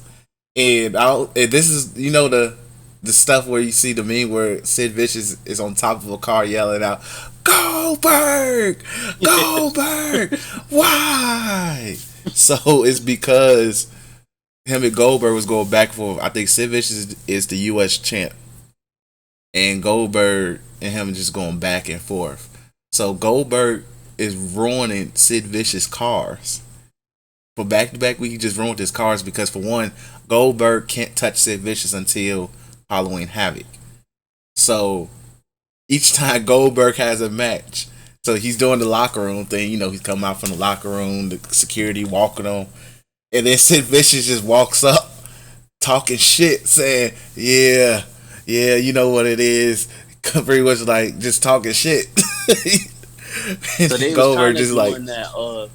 Speaker 1: and this is, you know, the stuff where you see the meme where Sid Vicious is on top of a car yelling out, "Goldberg, Goldberg, why?" So it's because him and Goldberg was going back and forth. I think Sid Vicious is the U.S. champ, and Goldberg and him just going back and forth. So Goldberg is ruining Sid Vicious cars. For back-to-back week, he just ruined his cars because, for one, Goldberg can't touch Sid Vicious until Halloween Havoc. So each time Goldberg has a match, so he's doing the locker room thing. He's coming out from the locker room, the security walking on, and then Sid Vicious just walks up, talking shit, saying, "Yeah, yeah, you know what it is." Pretty much like just talking shit.
Speaker 3: So they was
Speaker 1: Goldberg
Speaker 3: kind of
Speaker 1: just
Speaker 3: doing
Speaker 1: like,
Speaker 3: that.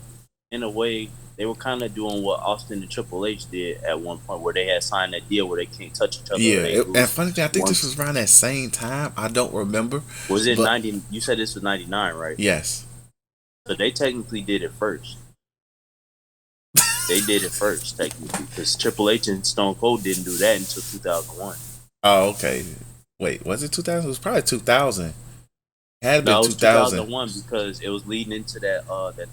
Speaker 3: In a way, they were kind of doing what Austin and Triple H did at one point, where they had signed that deal where they can't touch each other.
Speaker 1: yeah. And funny thing, I think this was around that same time. I don't remember.
Speaker 3: Was it 90? You said this was 99, right?
Speaker 1: Yes.
Speaker 3: So they technically did it first. They did it first, technically, because Triple H and Stone Cold didn't do that until 2001.
Speaker 1: Oh, okay. Wait, was it 2000? It was probably 2000. It had
Speaker 3: No,
Speaker 1: been
Speaker 3: it was
Speaker 1: 2000.
Speaker 3: 2001 because it was leading into that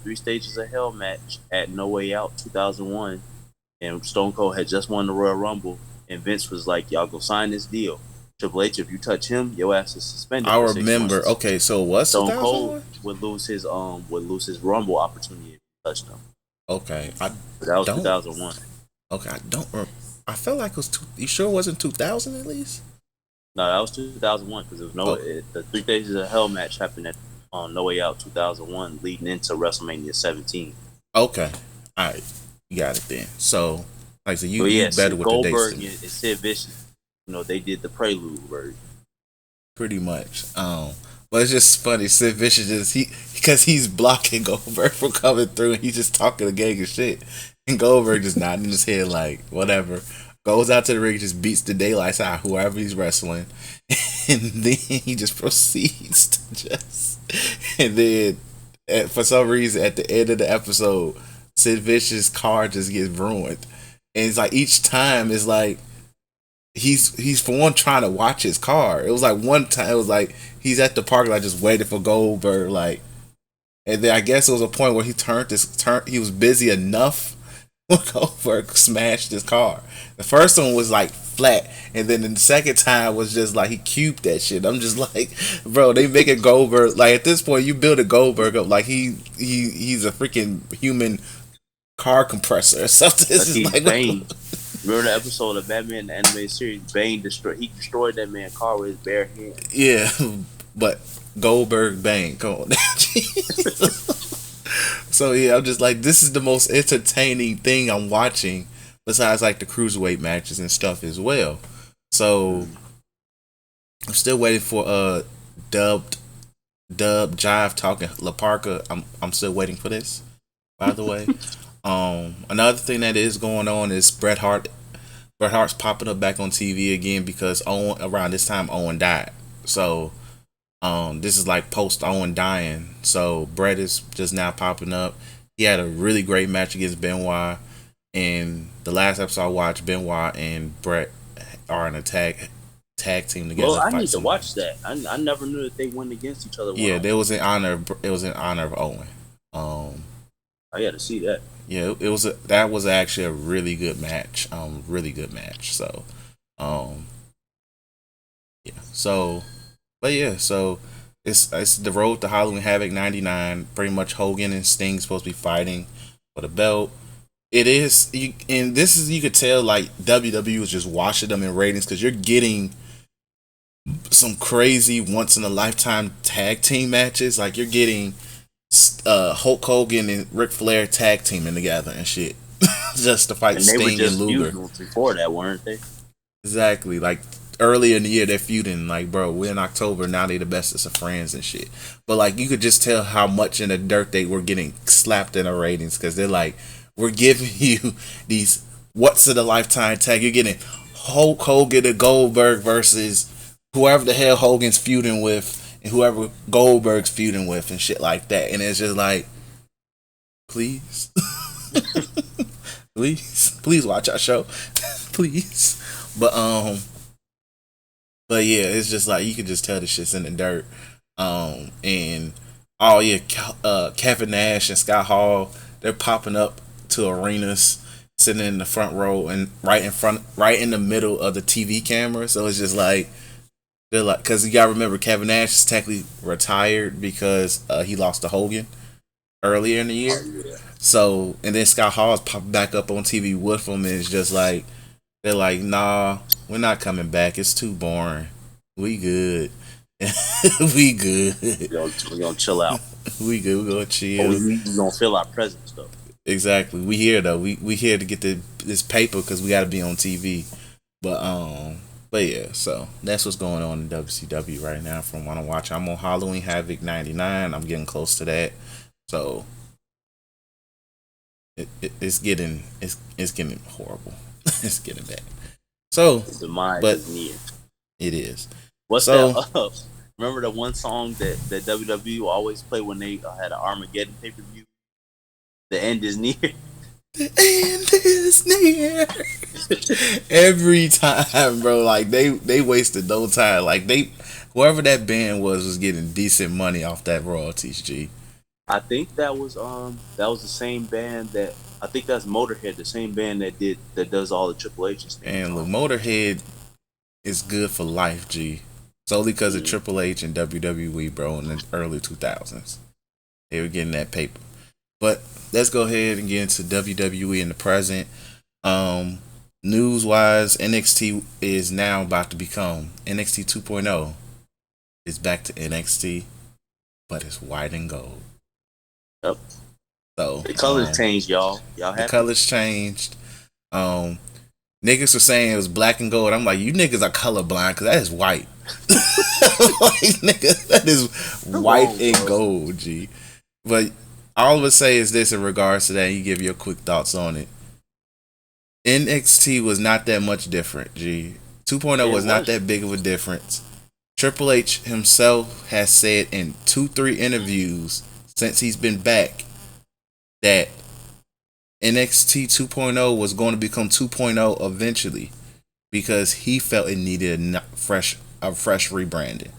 Speaker 3: 3 Stages of Hell match at No Way Out 2001, and Stone Cold had just won the Royal Rumble, and Vince was like, "Y'all go sign this deal. Triple H, if you touch him, your ass is suspended."
Speaker 1: I
Speaker 3: for 6
Speaker 1: remember.
Speaker 3: months.
Speaker 1: Okay, so it was
Speaker 3: Stone
Speaker 1: 2001?
Speaker 3: Cold would lose his Rumble opportunity if he touched him.
Speaker 1: Okay,
Speaker 3: But that was 2001.
Speaker 1: Okay, I don't. I felt like it was. You sure it wasn't 2000 at least?
Speaker 3: No, that was 2001 because the 3 Stages of Hell match happened at No Way Out 2001, leading into WrestleMania 17.
Speaker 1: Okay, all right, you got it then. So, like I said, you better with
Speaker 3: Goldberg
Speaker 1: the dates.
Speaker 3: and Sid Vicious, they did the prelude version.
Speaker 1: Pretty much. But it's just funny. Sid Vicious because he's blocking Goldberg from coming through, and he's just talking a gang of shit, and Goldberg just nodding his head like whatever. Goes out to the ring, just beats the daylights out of whoever he's wrestling, and then he just proceeds to and then for some reason at the end of the episode, Sid Vicious' car just gets ruined, and it's like each time it's like he's for one trying to watch his car. It was like one time it was like he's at the parking lot just waiting for Goldberg, like, and then I guess it was a point where he was busy enough when Goldberg smashed his car. The first one was like flat, and then the second time was just like he cubed that shit. I'm just like, bro, they making Goldberg like at this point you build a Goldberg up like he's a freaking human car compressor or something. It's just like
Speaker 3: Bane. Remember the episode of Batman the animated series? Bane destroyed that man's car with his bare hand.
Speaker 1: Yeah, but Goldberg Bane, come on. So yeah, I'm just like, this is the most entertaining thing I'm watching, besides like the cruiserweight matches and stuff as well. So I'm still waiting for Dub Jive talking La Parka. I'm still waiting for this. By the way, another thing that is going on is Bret Hart's popping up back on TV again because around this time Owen died. So this is like post Owen dying. So Bret is just now popping up. He had a really great match against Benoit. And the last episode I watched, Benoit and Bret are in a tag team together.
Speaker 3: Well, I need to watch that. I never knew that they went against each other.
Speaker 1: Yeah, it was in honor of Owen.
Speaker 3: I got to see that.
Speaker 1: Yeah, that was actually a really good match. Really good match. So, yeah. So, but yeah. So it's the road to Halloween Havoc '99. Pretty much Hogan and Sting supposed to be fighting for the belt. It is, and this is, you could tell like WWE was just washing them in ratings because you're getting some crazy once in a lifetime tag team matches. Like you're getting Hulk Hogan and Ric Flair tag teaming together and shit, just to fight Sting and Luger.
Speaker 3: Before that, weren't they?
Speaker 1: Exactly. Like earlier in the year, they're feuding. Like, bro, we're in October now. They the bestest of friends and shit. But like, you could just tell how much in the dirt they were getting slapped in the ratings because they're like, we're giving you these once in a lifetime tag. You're getting Hulk Hogan and Goldberg versus whoever the hell Hogan's feuding with and whoever Goldberg's feuding with and shit like that. And it's just like, please, please watch our show, please. But yeah, it's just like you can just tell the shit's in the dirt. And oh yeah, Kevin Nash and Scott Hall, they're popping up to arenas, sitting in the front row and right in the middle of the TV camera. So it's just like they're like, because you gotta remember Kevin Nash is technically retired because he lost to Hogan earlier in the year.
Speaker 3: Oh, yeah.
Speaker 1: So and then Scott Hall's popping back up on TV with him, and it's just like they're like, nah, we're not coming back. It's too boring. We good. We good.
Speaker 3: We're gonna chill out.
Speaker 1: We good. We gonna
Speaker 3: But
Speaker 1: chill.
Speaker 3: we gonna feel our presence though.
Speaker 1: Exactly. We here though. We here to get this paper because we got to be on TV. But yeah. So that's what's going on in WCW right now. From what I'm watching, I'm on Halloween Havoc '99. I'm getting close to that. So it's getting horrible. It's getting bad. So,
Speaker 3: The mind
Speaker 1: but
Speaker 3: is near.
Speaker 1: it is.
Speaker 3: What's
Speaker 1: So
Speaker 3: that? Remember the one song that WWE always play when they had an Armageddon pay per view? The end is near.
Speaker 1: the end is near. Every time, bro. Like they wasted no time. Like whoever that band was getting decent money off that royalties. G.
Speaker 3: I think that was the same band that I think that's Motorhead, the same band that does all the Triple H's things.
Speaker 1: And look, Motorhead is good for life, G. Solely because of Triple H and WWE, bro, in the early 2000s. They were getting that paper. But let's go ahead and get into WWE in the present. News wise, NXT is now about to become NXT 2.0. It's back to NXT, but it's white and gold.
Speaker 3: Yep.
Speaker 1: So
Speaker 3: the colors changed, y'all. Y'all happy?
Speaker 1: The colors changed. Niggas were saying it was black and gold. I'm like, you niggas are colorblind because that is white. Like, nigga, that is white and gold, G. But all I would say is this in regards to that. You give your quick thoughts on it. NXT was not that much different, G. 2.0 was not that big of a difference. Triple H himself has said in 2-3 interviews since he's been back that NXT 2.0 was going to become 2.0 eventually because he felt it needed a fresh rebranding.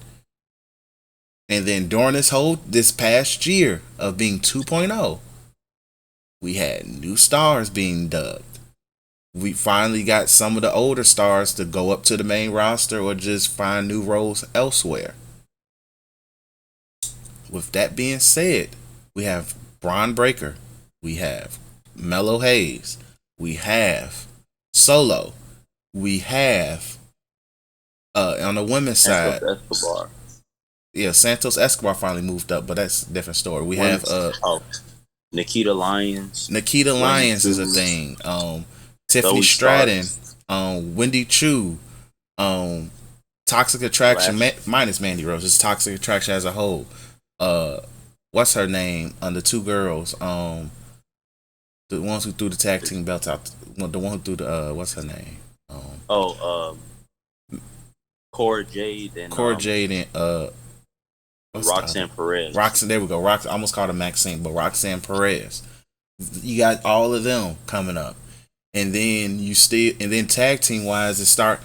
Speaker 1: And then during this past year of being 2.0, we had new stars being dubbed. We finally got some of the older stars to go up to the main roster or just find new roles elsewhere. With that being said, we have Braun Breaker, we have Mello Hayes, we have Solo, we have on the women's side,
Speaker 3: Escobar.
Speaker 1: Yeah, Santos Escobar finally moved up, but that's a different story. We have
Speaker 3: Nikita Lyons.
Speaker 1: Nikita Lyons is a thing. Tiffany Stratton, Wendy Chu, Toxic Attraction minus Mandy Rose. It's Toxic Attraction as a whole. What's her name? The two girls. The ones who threw the tag team belts out. The one who threw the what's her name?
Speaker 3: Cora Jade and Roxanne Perez.
Speaker 1: There we go. I almost called her Maxine, but Roxanne Perez. You got all of them coming up. And then tag team wise, it start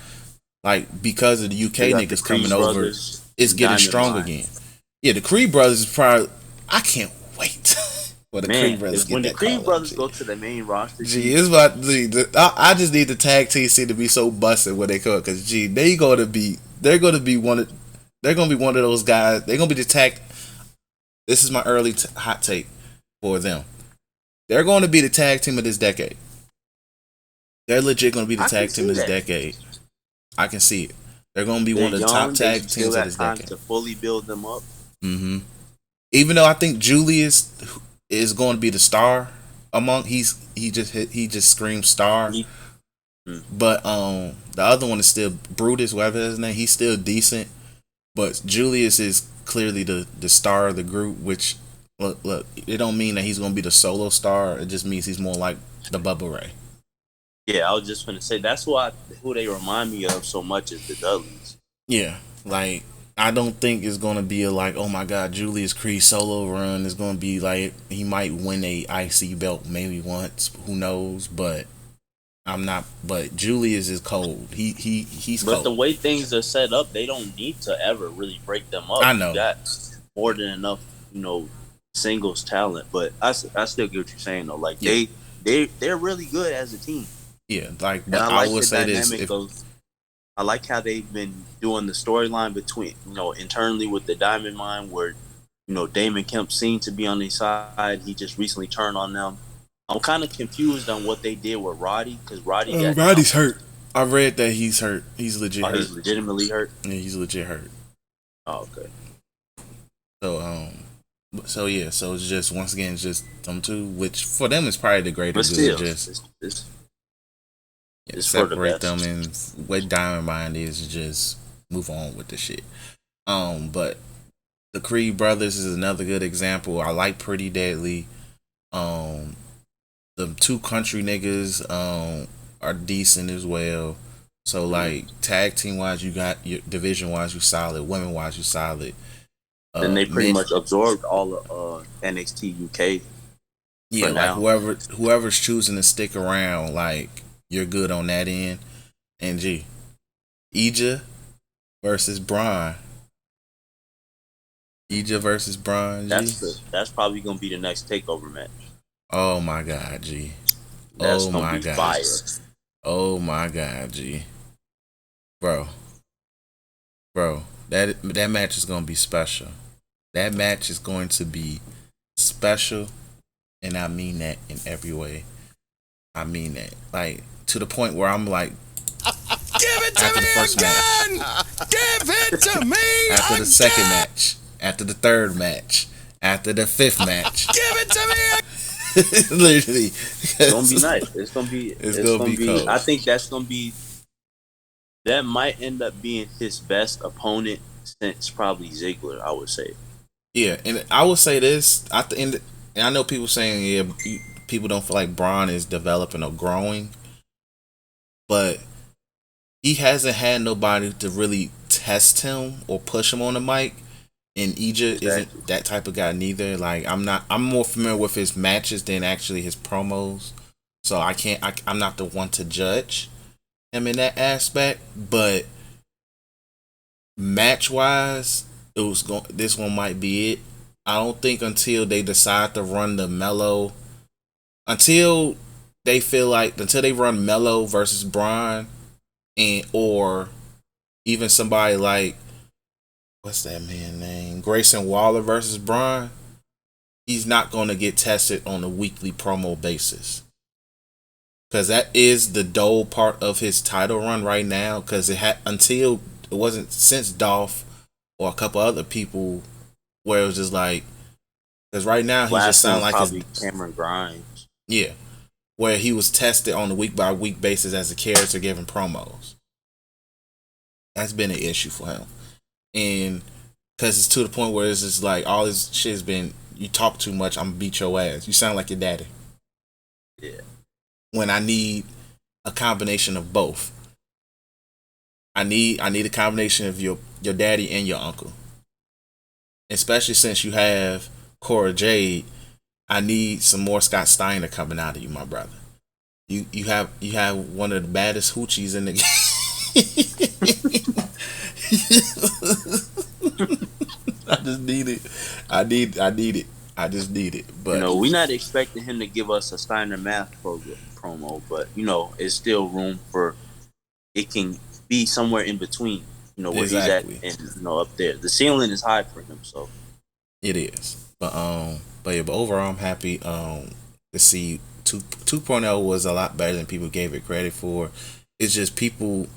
Speaker 1: like because of the UK niggas coming over, it's getting strong again. Yeah, the Creed brothers is probably. I can't wait for the Creed brothers.
Speaker 3: When the Creed brothers go to the main roster,
Speaker 1: it's about I just need the tag team scene to be so busted when they come because they're gonna be one of those guys. They're gonna be the tag. This is my early hot take for them. They're going to be the tag team of this decade. They're legit going to be the tag team of this decade. I can see it. They're going to be one of the top tag teams of this decade.
Speaker 3: To fully build them up.
Speaker 1: Mm-hmm. Even though I think Julius is going to be the star among he just screams star. But the other one is still Brutus, whatever his name. He's still decent, but Julius is clearly the star of the group. Which look, it don't mean that he's going to be the solo star. It just means he's more like the Bubba Ray.
Speaker 3: Yeah, I was just gonna say that's who they remind me of so much is the Dudleys.
Speaker 1: Yeah, like I don't think it's gonna be like, oh my god, Julius Creed solo run is gonna be like he might win a IC belt maybe once, who knows? But I'm not. But Julius is cold. He's cold.
Speaker 3: But the way things are set up, they don't need to ever really break them up.
Speaker 1: I know
Speaker 3: you got more than enough, singles talent. But I still get what you're saying though. Like they're really good as a team.
Speaker 1: Yeah, like but I will say this.
Speaker 3: I like how they've been doing the storyline between, internally with the Diamond Mine where, Damon Kemp seemed to be on their side. He just recently turned on them. I'm kind of confused on what they did with Roddy because Roddy's
Speaker 1: hurt. I read that he's hurt. He's legit hurt.
Speaker 3: He's legitimately hurt.
Speaker 1: Yeah, he's legit hurt.
Speaker 3: Oh, okay.
Speaker 1: So yeah, so it's just once again it's just them two, which for them is probably the greater
Speaker 3: But still,
Speaker 1: good. Just
Speaker 3: it's for the
Speaker 1: separate
Speaker 3: best.
Speaker 1: them, and what Diamond Mind is just move on with the shit. But the Creed brothers is another good example. I like Pretty Deadly. The two country niggas are decent as well. So like tag team wise, you got your division wise, you solid. Women wise, you solid.
Speaker 3: Then they pretty much absorbed all of NXT UK.
Speaker 1: Yeah, like whoever's choosing to stick around, like you're good on that end. And G, Ija versus Braun. Ija versus Braun. G.
Speaker 3: That's probably gonna be the next takeover match.
Speaker 1: Oh my god, G.
Speaker 3: That's gonna be fire.
Speaker 1: Oh my god, G. Bro, that match is gonna be special. That match is going to be special, and I mean that in every way. I mean that, like to the point where I'm like,
Speaker 4: give it to me again. Give it to me.
Speaker 1: After the second match, after the third match, after the fifth match,
Speaker 4: give it to me.
Speaker 1: Literally,
Speaker 3: it's gonna be nice. It's gonna be cool. I think that might end up being his best opponent since probably Ziggler, I would say.
Speaker 1: Yeah, and I would say this. And I know people saying people don't feel like Braun is developing or growing, but he hasn't had nobody to really test him or push him on the mic. And Ija isn't that type of guy neither. Like I'm more familiar with his matches than actually his promos. So I'm not the one to judge him in that aspect. But match wise, this one might be it. I don't think until they decide to run the Mello, until they run Mello versus Braun, or even somebody like, what's that man's name? Grayson Waller versus Braun. He's not going to get tested on a weekly promo basis. Because that is the dull part of his title run right now. Because until it wasn't since Dolph or a couple other people where it was just like, because right now he just sounds like
Speaker 3: probably Cameron Grimes.
Speaker 1: Yeah. Where he was tested on a week by week basis as a character giving promos. That's been an issue for him. And because it's to the point where it's just like all this shit has been, you talk too much, I'm gonna beat your ass. You sound like your daddy.
Speaker 3: Yeah.
Speaker 1: When I need a combination of both. I need a combination of your daddy and your uncle. Especially since you have Cora Jade, I need some more Scott Steiner coming out of you, my brother. You have one of the baddest hoochies in the game. I just need it. I need it. I just need it. But
Speaker 3: we're not expecting him to give us a Steiner Math promo, but it's still room for it can be somewhere in between. Where
Speaker 1: exactly.
Speaker 3: He's at and up there. The ceiling is high for him, so
Speaker 1: it is. But overall I'm happy to see 2.0 was a lot better than people gave it credit for. It's just people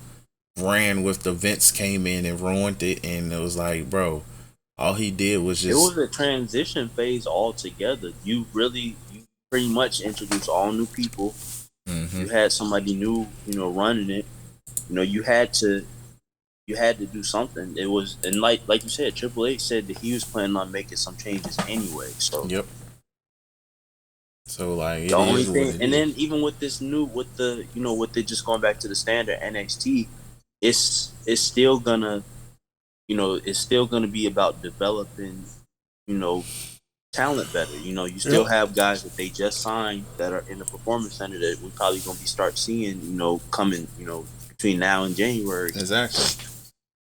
Speaker 1: ran with the Vince came in and ruined it, and it was like, bro, all he did was just...
Speaker 3: It was a transition phase altogether. You pretty much introduced all new people. Mm-hmm. You had somebody new, running it. You had to do something. It was, and like you said, Triple H said that he was planning on making some changes anyway. So
Speaker 1: yep. So like
Speaker 3: the only thing, and then even with this new, with the just going back to the standard NXT, it's still gonna, it's still gonna be about developing, talent better. You still have guys that they just signed that are in the Performance Center that we probably gonna start seeing, coming, between now and January.
Speaker 1: Exactly.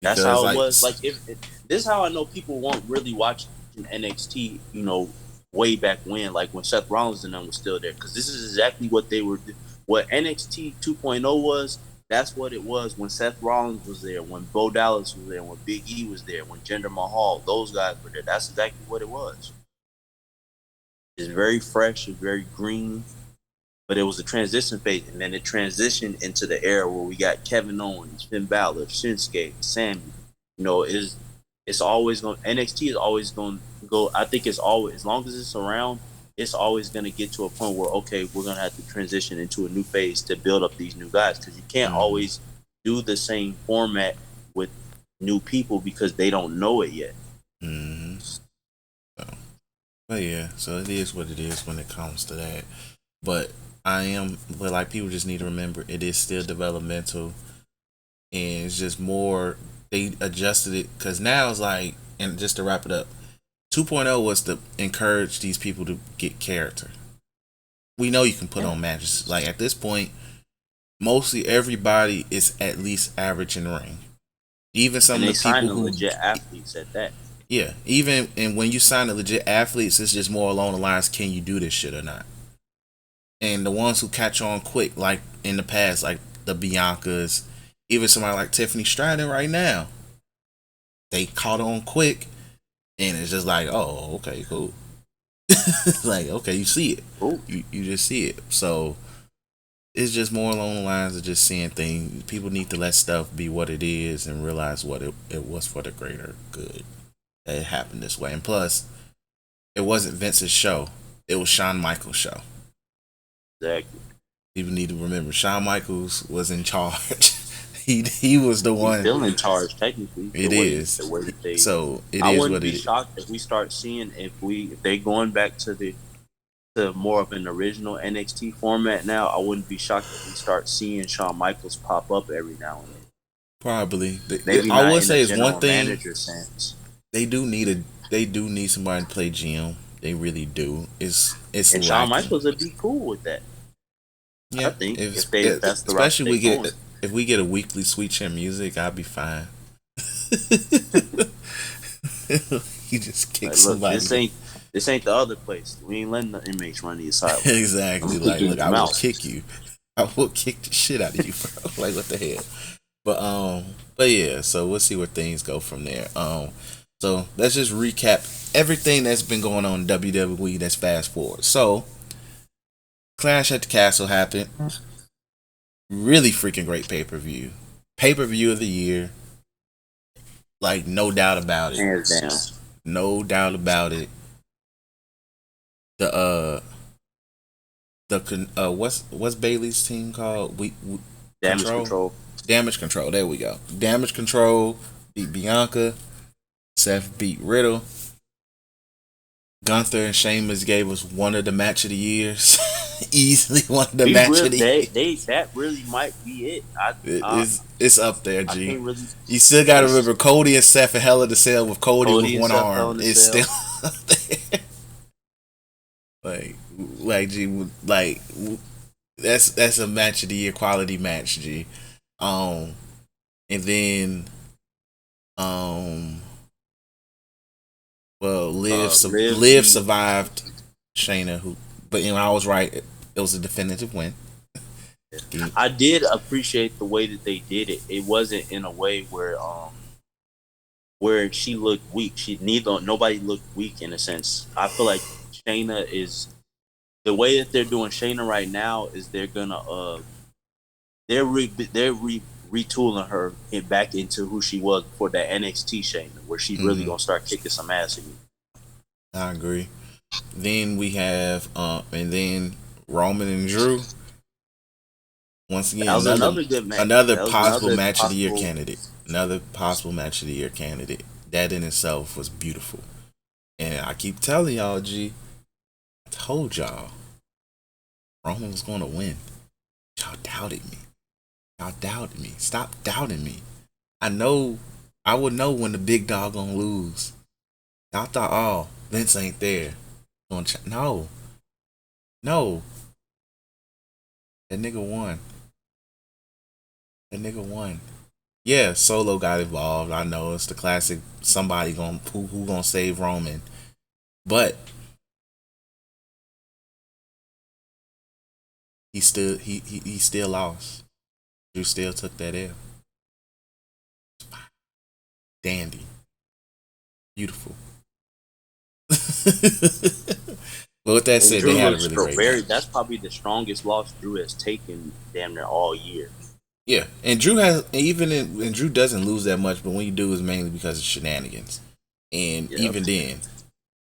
Speaker 3: That's how it was. Like, if this is how I know people won't really watch NXT, way back when, like when Seth Rollins and them was still there, because this is exactly what they were. What NXT 2.0 was. That's what it was when Seth Rollins was there, when Bo Dallas was there, when Big E was there, when Jinder Mahal, those guys were there. That's exactly what it was. It's very fresh. It's very green. but it was a transition phase, and then it transitioned into the era where we got Kevin Owens, Finn Balor, Shinsuke, Sammy. You know, it's always going NXT is always going to go. I think it's always, as long as it's around, it's always going to get to a point where, okay, we're going to have to transition into a new phase to build up these new guys, because you can't always do the same format with new people because they don't know it yet.
Speaker 1: Mm-hmm. But yeah, so it is what it is when it comes to that. But like, people just need to remember, it is still developmental, and it's just more, they adjusted it, because now it's like, and just to wrap it up, 2.0 was to encourage these people to get character. We know you can put on matches. Like, at this point, mostly everybody is at least average in the ring. Even some of the people who
Speaker 3: legit athletes at that.
Speaker 1: Yeah, even, and when you sign the legit athletes, it's just more along the lines, can you do this shit or not? And the ones who catch on quick, like in the past, like the Biancas, even somebody like Tiffany Stratton right now, they caught on quick, and it's just like, oh, okay, cool. Like, okay, you see it.
Speaker 3: Cool.
Speaker 1: You just see it. So it's just more along the lines of just seeing things. People need to let stuff be what it is and realize what it was for the greater good. That it happened this way. And plus, it wasn't Vince's show. It was Shawn Michaels' show.
Speaker 3: Exactly.
Speaker 1: People need to remember, Shawn Michaels was in charge. he was the one.
Speaker 3: He's still in charge, technically.
Speaker 1: It is. So it is what it is. I wouldn't
Speaker 3: be shocked if we start seeing, if they going back to more of an original NXT format now. I wouldn't be shocked if we start seeing Shawn Michaels pop up every now and then.
Speaker 1: Probably.
Speaker 3: Maybe
Speaker 1: I would say it's one thing.
Speaker 3: Manager sense.
Speaker 1: They do need somebody to play GM. They really do. It's
Speaker 3: and Shawn Michaels would be cool with that.
Speaker 1: Yeah,
Speaker 3: I think if that's the
Speaker 1: especially if we get a weekly Sweet Chin music, I'll be fine. You just kick somebody.
Speaker 3: This ain't the other place. We ain't letting the inmates run the asylum.
Speaker 1: Exactly. Like, look, I will kick you. I will kick the shit out of you, bro. Like, what the hell? But yeah. So we'll see where things go from there. So let's just recap everything that's been going on in WWE. Let's fast forward. So, Clash at the Castle happened. Really freaking great pay-per-view. Pay-per-view of the year. Like, no doubt about it.
Speaker 3: Hands down.
Speaker 1: No doubt about it. What's Bailey's team called?
Speaker 3: Damage Control.
Speaker 1: Damage Control. There we go. Damage Control beat Bianca. Seth beat Riddle. Gunther and Sheamus gave us one of the match of the years. Easily one of the match of the year.
Speaker 3: That really might be it.
Speaker 1: It's up there, G. You still got to remember, Cody and Seth in Hell in the Cell with Cody with one arm. It's still up there. Like G, like, that's a match of the year, quality match, G. And then Liv survived Shayna, but I was right. It was a definitive win.
Speaker 3: I did appreciate the way that they did it. It wasn't in a way where she looked weak. Nobody looked weak in a sense. I feel like Shayna is, the way that they're doing Shayna right now is they're gonna retooling her back into who she was before that NXT Shayna, where she's really gonna start kicking some ass again.
Speaker 1: I agree. Then we have and then Roman and Drew. Once again, another good match. Another possible match of the year candidate. Another possible match of the year candidate. That in itself was beautiful. And I keep telling y'all, G, I told y'all Roman was gonna win. Y'all doubted me. Stop doubting me. I would know when the big dog gonna lose. Y'all thought, oh, Vince ain't there. No. That nigga won. Yeah, Solo got involved. I know it's the classic. Somebody who gonna save Roman, but he still lost. Drew still took that L. Dandy, beautiful. But with that
Speaker 3: And
Speaker 1: said,
Speaker 3: Drew
Speaker 1: they had a
Speaker 3: looks
Speaker 1: really great match.
Speaker 3: that's probably the strongest loss Drew has taken damn near all year.
Speaker 1: Yeah, and Drew has and Drew doesn't lose that much, but when you do, it's mainly because of shenanigans. And even then,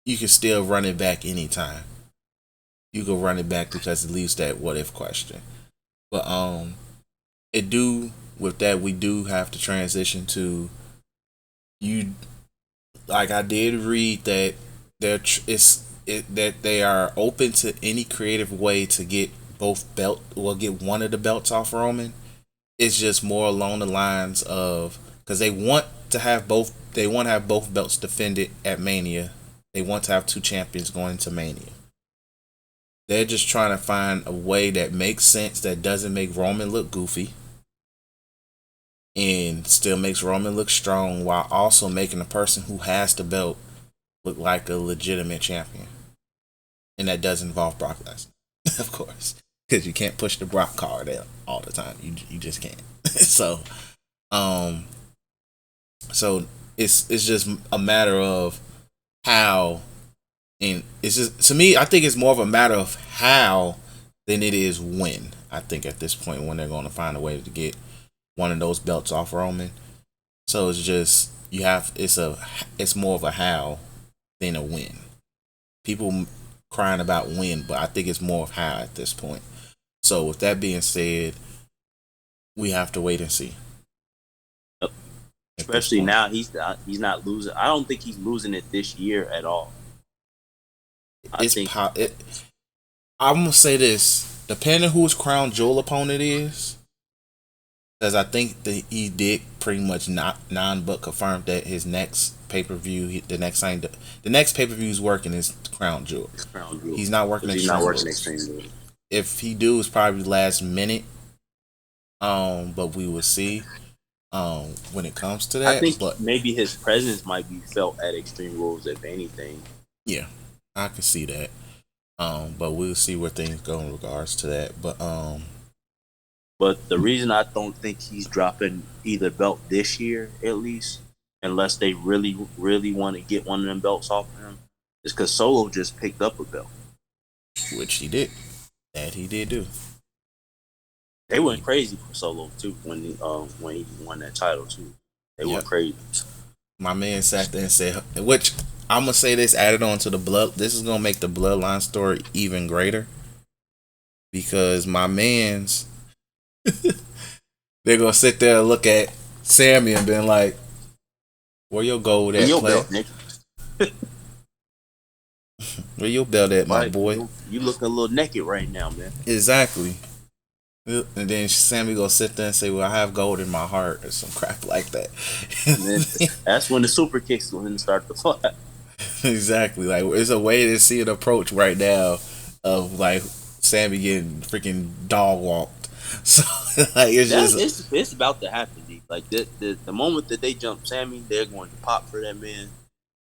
Speaker 1: you can still run it back anytime. You can run it back because it leaves that what if question. But it do with that we do have to transition to you. Like I did read that that they are open to any creative way to get get one of the belts off Roman. It's just more along the lines of because they want to have both. They want to have both belts defended at Mania. They want to have two champions going into Mania. They're just trying to find a way that makes sense that doesn't make Roman look goofy and still makes Roman look strong while also making the person who has the belt look like a legitimate champion. And that does involve Brock Lesnar, of course, because you can't push the Brock card out all the time. You just can't. So, so it's just a matter of how, and it's just to me. I think it's more of a matter of how than it is when. I think at this point when they're going to find a way to get one of those belts off Roman. So it's just it's more of a how than a win. People crying about win, but I think it's more of how at this point. So with that being said, we have to wait and see.
Speaker 3: Yep. Especially now, he's not losing. I don't think he's losing it this year at all. I'm
Speaker 1: gonna say this: depending who his crown jewel opponent is, because I think that he did pretty much not but confirmed that his next pay-per-view, the next pay-per-view is working is Crown Jewel. He's not working.
Speaker 3: He's not working Extreme.
Speaker 1: If he do, it's probably last minute. But we will see. When it comes to that,
Speaker 3: I think maybe his presence might be felt at Extreme Rules, if anything.
Speaker 1: Yeah, I can see that. But we'll see where things go in regards to that.
Speaker 3: But the reason I don't think he's dropping either belt this year, at least, unless they really, really want to get one of them belts off of him, is because Solo just picked up a belt.
Speaker 1: Which he did. That he did do.
Speaker 3: They went crazy for Solo, too, when he won that title, too. They went crazy.
Speaker 1: My man sat there and said, which, I'm going to say this, added on to the blood. This is going to make the Bloodline story even greater. Because my man's... they're going to sit there and look at Sammy and being like, where your gold at, player? Where your belt at, my boy?
Speaker 3: You look a little naked right now, man.
Speaker 1: Exactly. And then Sammy gonna sit there and say, well, I have gold in my heart or some crap like that.
Speaker 3: That's when the super kicks will start to fly.
Speaker 1: Exactly. Like, it's a way to see an approach right now of like Sammy getting freaking dog walked. So like
Speaker 3: it's about to happen, D. Like the moment that they jump Sammy, they're going to pop for that man.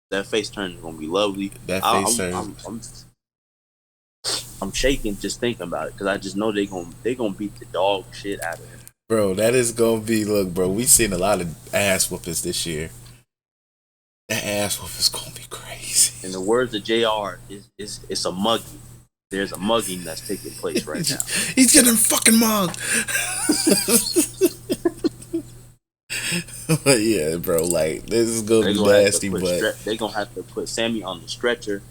Speaker 3: That face turn is gonna be lovely.
Speaker 1: That face turn.
Speaker 3: I'm shaking just thinking about it because I just know they gonna beat the dog shit out of him.
Speaker 1: Bro, that is gonna be, look, bro, we seen a lot of ass whoopers this year. That ass whoopers gonna be crazy.
Speaker 3: In the words of JR, it's a mugging. There's a mugging that's taking place right now.
Speaker 1: He's getting fucking mugged. But yeah, bro, like this is gonna be nasty. But
Speaker 3: they're gonna have to put Sammy on the stretcher.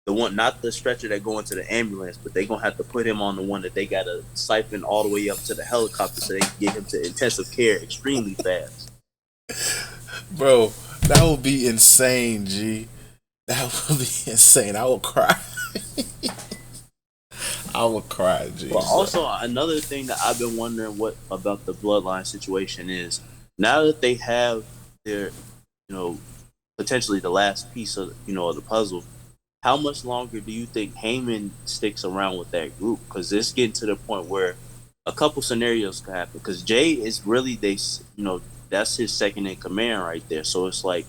Speaker 3: The one, not the stretcher that go into the ambulance, but they're gonna have to put him on the one that they gotta siphon all the way up to the helicopter so they can get him to intensive care extremely fast.
Speaker 1: Bro, that would be insane, G. That would be insane. I would cry. I would cry, G.
Speaker 3: Well, also another thing that I've been wondering what about the Bloodline situation is now that they have their, potentially the last piece of of the puzzle. How much longer do you think Heyman sticks around with that group? Because it's getting to the point where a couple scenarios could happen. Because Jay is really that's his second in command right there. So it's like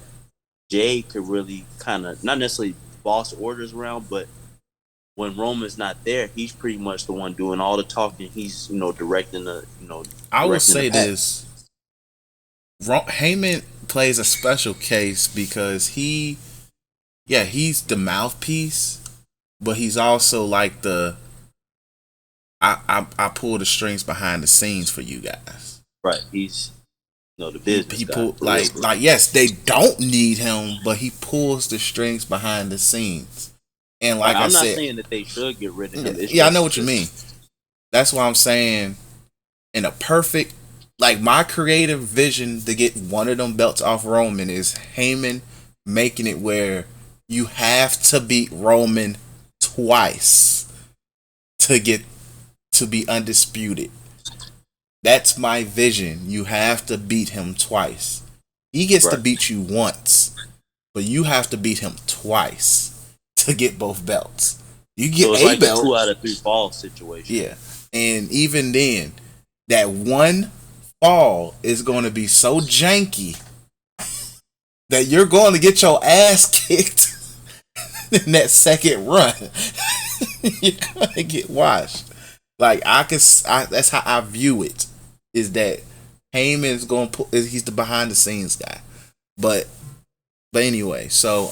Speaker 3: Jay could really kind of not necessarily boss orders around, but when Roman's not there, he's pretty much the one doing all the talking. He's directing the
Speaker 1: I would say this: Heyman plays a special case because he's the mouthpiece, but he's also like the I pull the strings behind the scenes for you guys.
Speaker 3: Right. He's the business
Speaker 1: He
Speaker 3: guy.
Speaker 1: pull, like yes, they don't need him, but he pulls the strings behind the scenes. And like
Speaker 3: I'm
Speaker 1: I
Speaker 3: not
Speaker 1: said,
Speaker 3: saying that they should get rid of him.
Speaker 1: Yeah, I know what you mean. That's why I'm saying, in a perfect, like my creative vision to get one of them belts off Roman is Heyman making it where you have to beat Roman twice to be undisputed. That's my vision. You have to beat him twice. He gets to beat you once, but you have to beat him twice to get both belts. You get
Speaker 3: so it's
Speaker 1: a
Speaker 3: like
Speaker 1: belt.
Speaker 3: A 2 out of 3 fall situation.
Speaker 1: Yeah. And even then, that one fall is going to be so janky that you're going to get your ass kicked in that second run. You're going to get washed. Like, that's how I view it, is that Heyman's going to put, he's the behind the scenes guy. But anyway, so,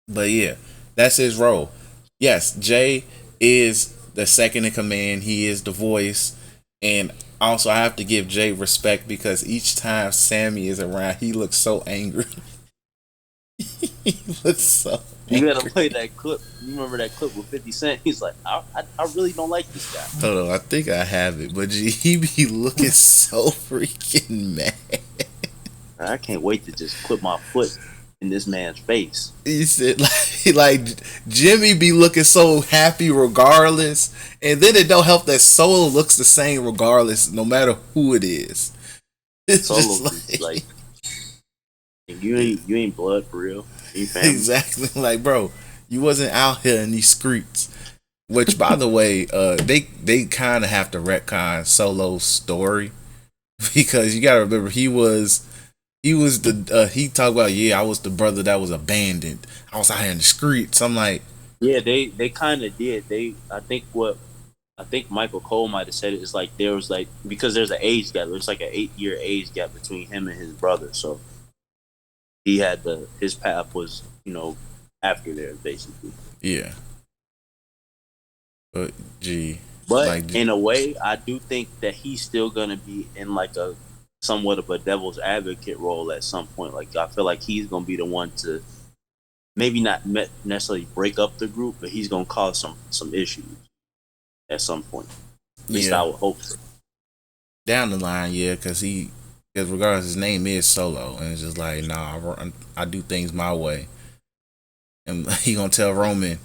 Speaker 1: but yeah, that's his role. Yes, Jay is the second in command. He is the voice. And also, I have to give Jay respect because each time Sammy is around, he looks so angry. He looks so angry.
Speaker 3: You gotta play that clip. You remember that clip with 50 Cent? He's like, I really don't like this guy.
Speaker 1: Hold on, I think I have it. But he be looking so freaking mad.
Speaker 3: I can't wait to just put my foot in this man's face.
Speaker 1: He said, like Jimmy be looking so happy regardless, and then it don't help that Solo looks the same regardless, no matter who it is. It's
Speaker 3: Solo
Speaker 1: just
Speaker 3: like you ain't blood for real. You family.
Speaker 1: Exactly, like bro, you wasn't out here in these streets. Which, by the way, they kind of have to retcon Solo's story because you gotta remember he talked about, I was the brother that was abandoned. I was out here in the streets. I'm like,
Speaker 3: yeah, they kind of did. I think Michael Cole might have said it. It's like there was like, because there's an age gap. There's like an 8-year age gap between him and his brother. So he had his path was after there basically.
Speaker 1: Yeah. But
Speaker 3: in a way, I do think that he's still gonna be in like a somewhat of a devil's advocate role at some point. Like I feel like he's gonna be the one to maybe not necessarily break up the group, but he's gonna cause some issues at some point. At least I would hope so.
Speaker 1: Down the line, because regardless, his name is Solo, and it's just like, nah, I do things my way, and he gonna tell Roman,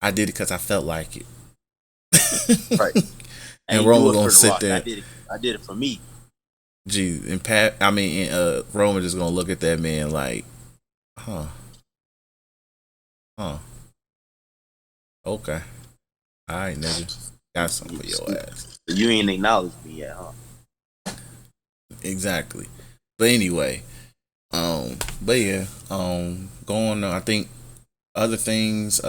Speaker 1: I did it because I felt like it.
Speaker 3: Right.
Speaker 1: And Roman gonna sit there.
Speaker 3: I did it for me.
Speaker 1: Gee, and Roman just gonna look at that man like, huh, okay, all right, nigga, got something for your ass.
Speaker 3: You ain't acknowledged me yet, huh?
Speaker 1: Exactly. But anyway, going on, I think other things,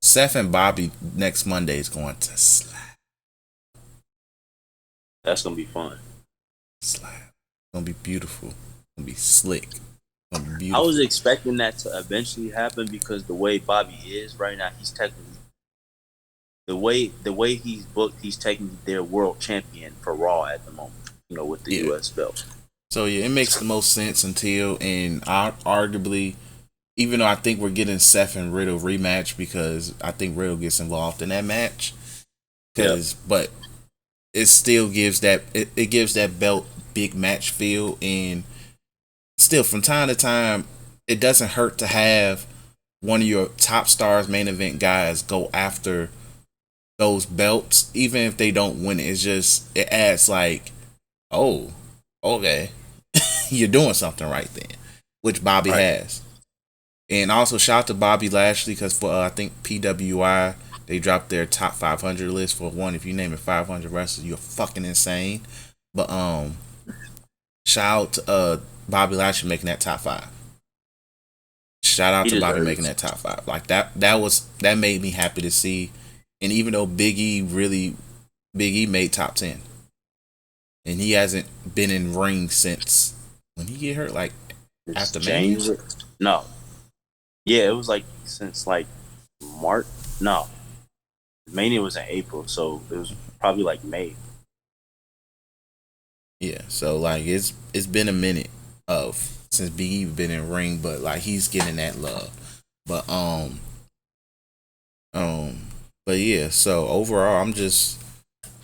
Speaker 1: Seth and Bobby next Monday is going to slap.
Speaker 3: That's gonna be fun.
Speaker 1: Slap. It's gonna be beautiful. It's gonna be slick. It's gonna be beautiful.
Speaker 3: I was expecting that to eventually happen because the way Bobby is right now, he's technically the way he's booked, he's technically their world champion for Raw at the moment. With the US belt. So
Speaker 1: yeah, it makes the most sense until, and arguably, even though I think we're getting Seth and Riddle rematch because I think Riddle gets involved in that match. But it still gives it gives that belt big match feel, and still from time to time it doesn't hurt to have one of your top stars, main event guys, go after those belts, even if they don't win it. It's just, it adds like, oh, okay, you're doing something right then, which Bobby has. And also shout out to Bobby Lashley because for I think PWI, they dropped their top 500 list. For one, if you name it 500 wrestlers, you're fucking insane. But shout out to Bobby Lashley making that top 5. Shout out to Bobby making that top 5. Like that made me happy to see. And even though Big E made top 10, and he hasn't been in ring since when he get hurt, like after Mania.
Speaker 3: No. Yeah, it was like since like March. No, Mania was in April, so it was probably like May.
Speaker 1: Yeah, so like it's been a minute of since Big E been in ring, but like he's getting that love. But um but yeah, so overall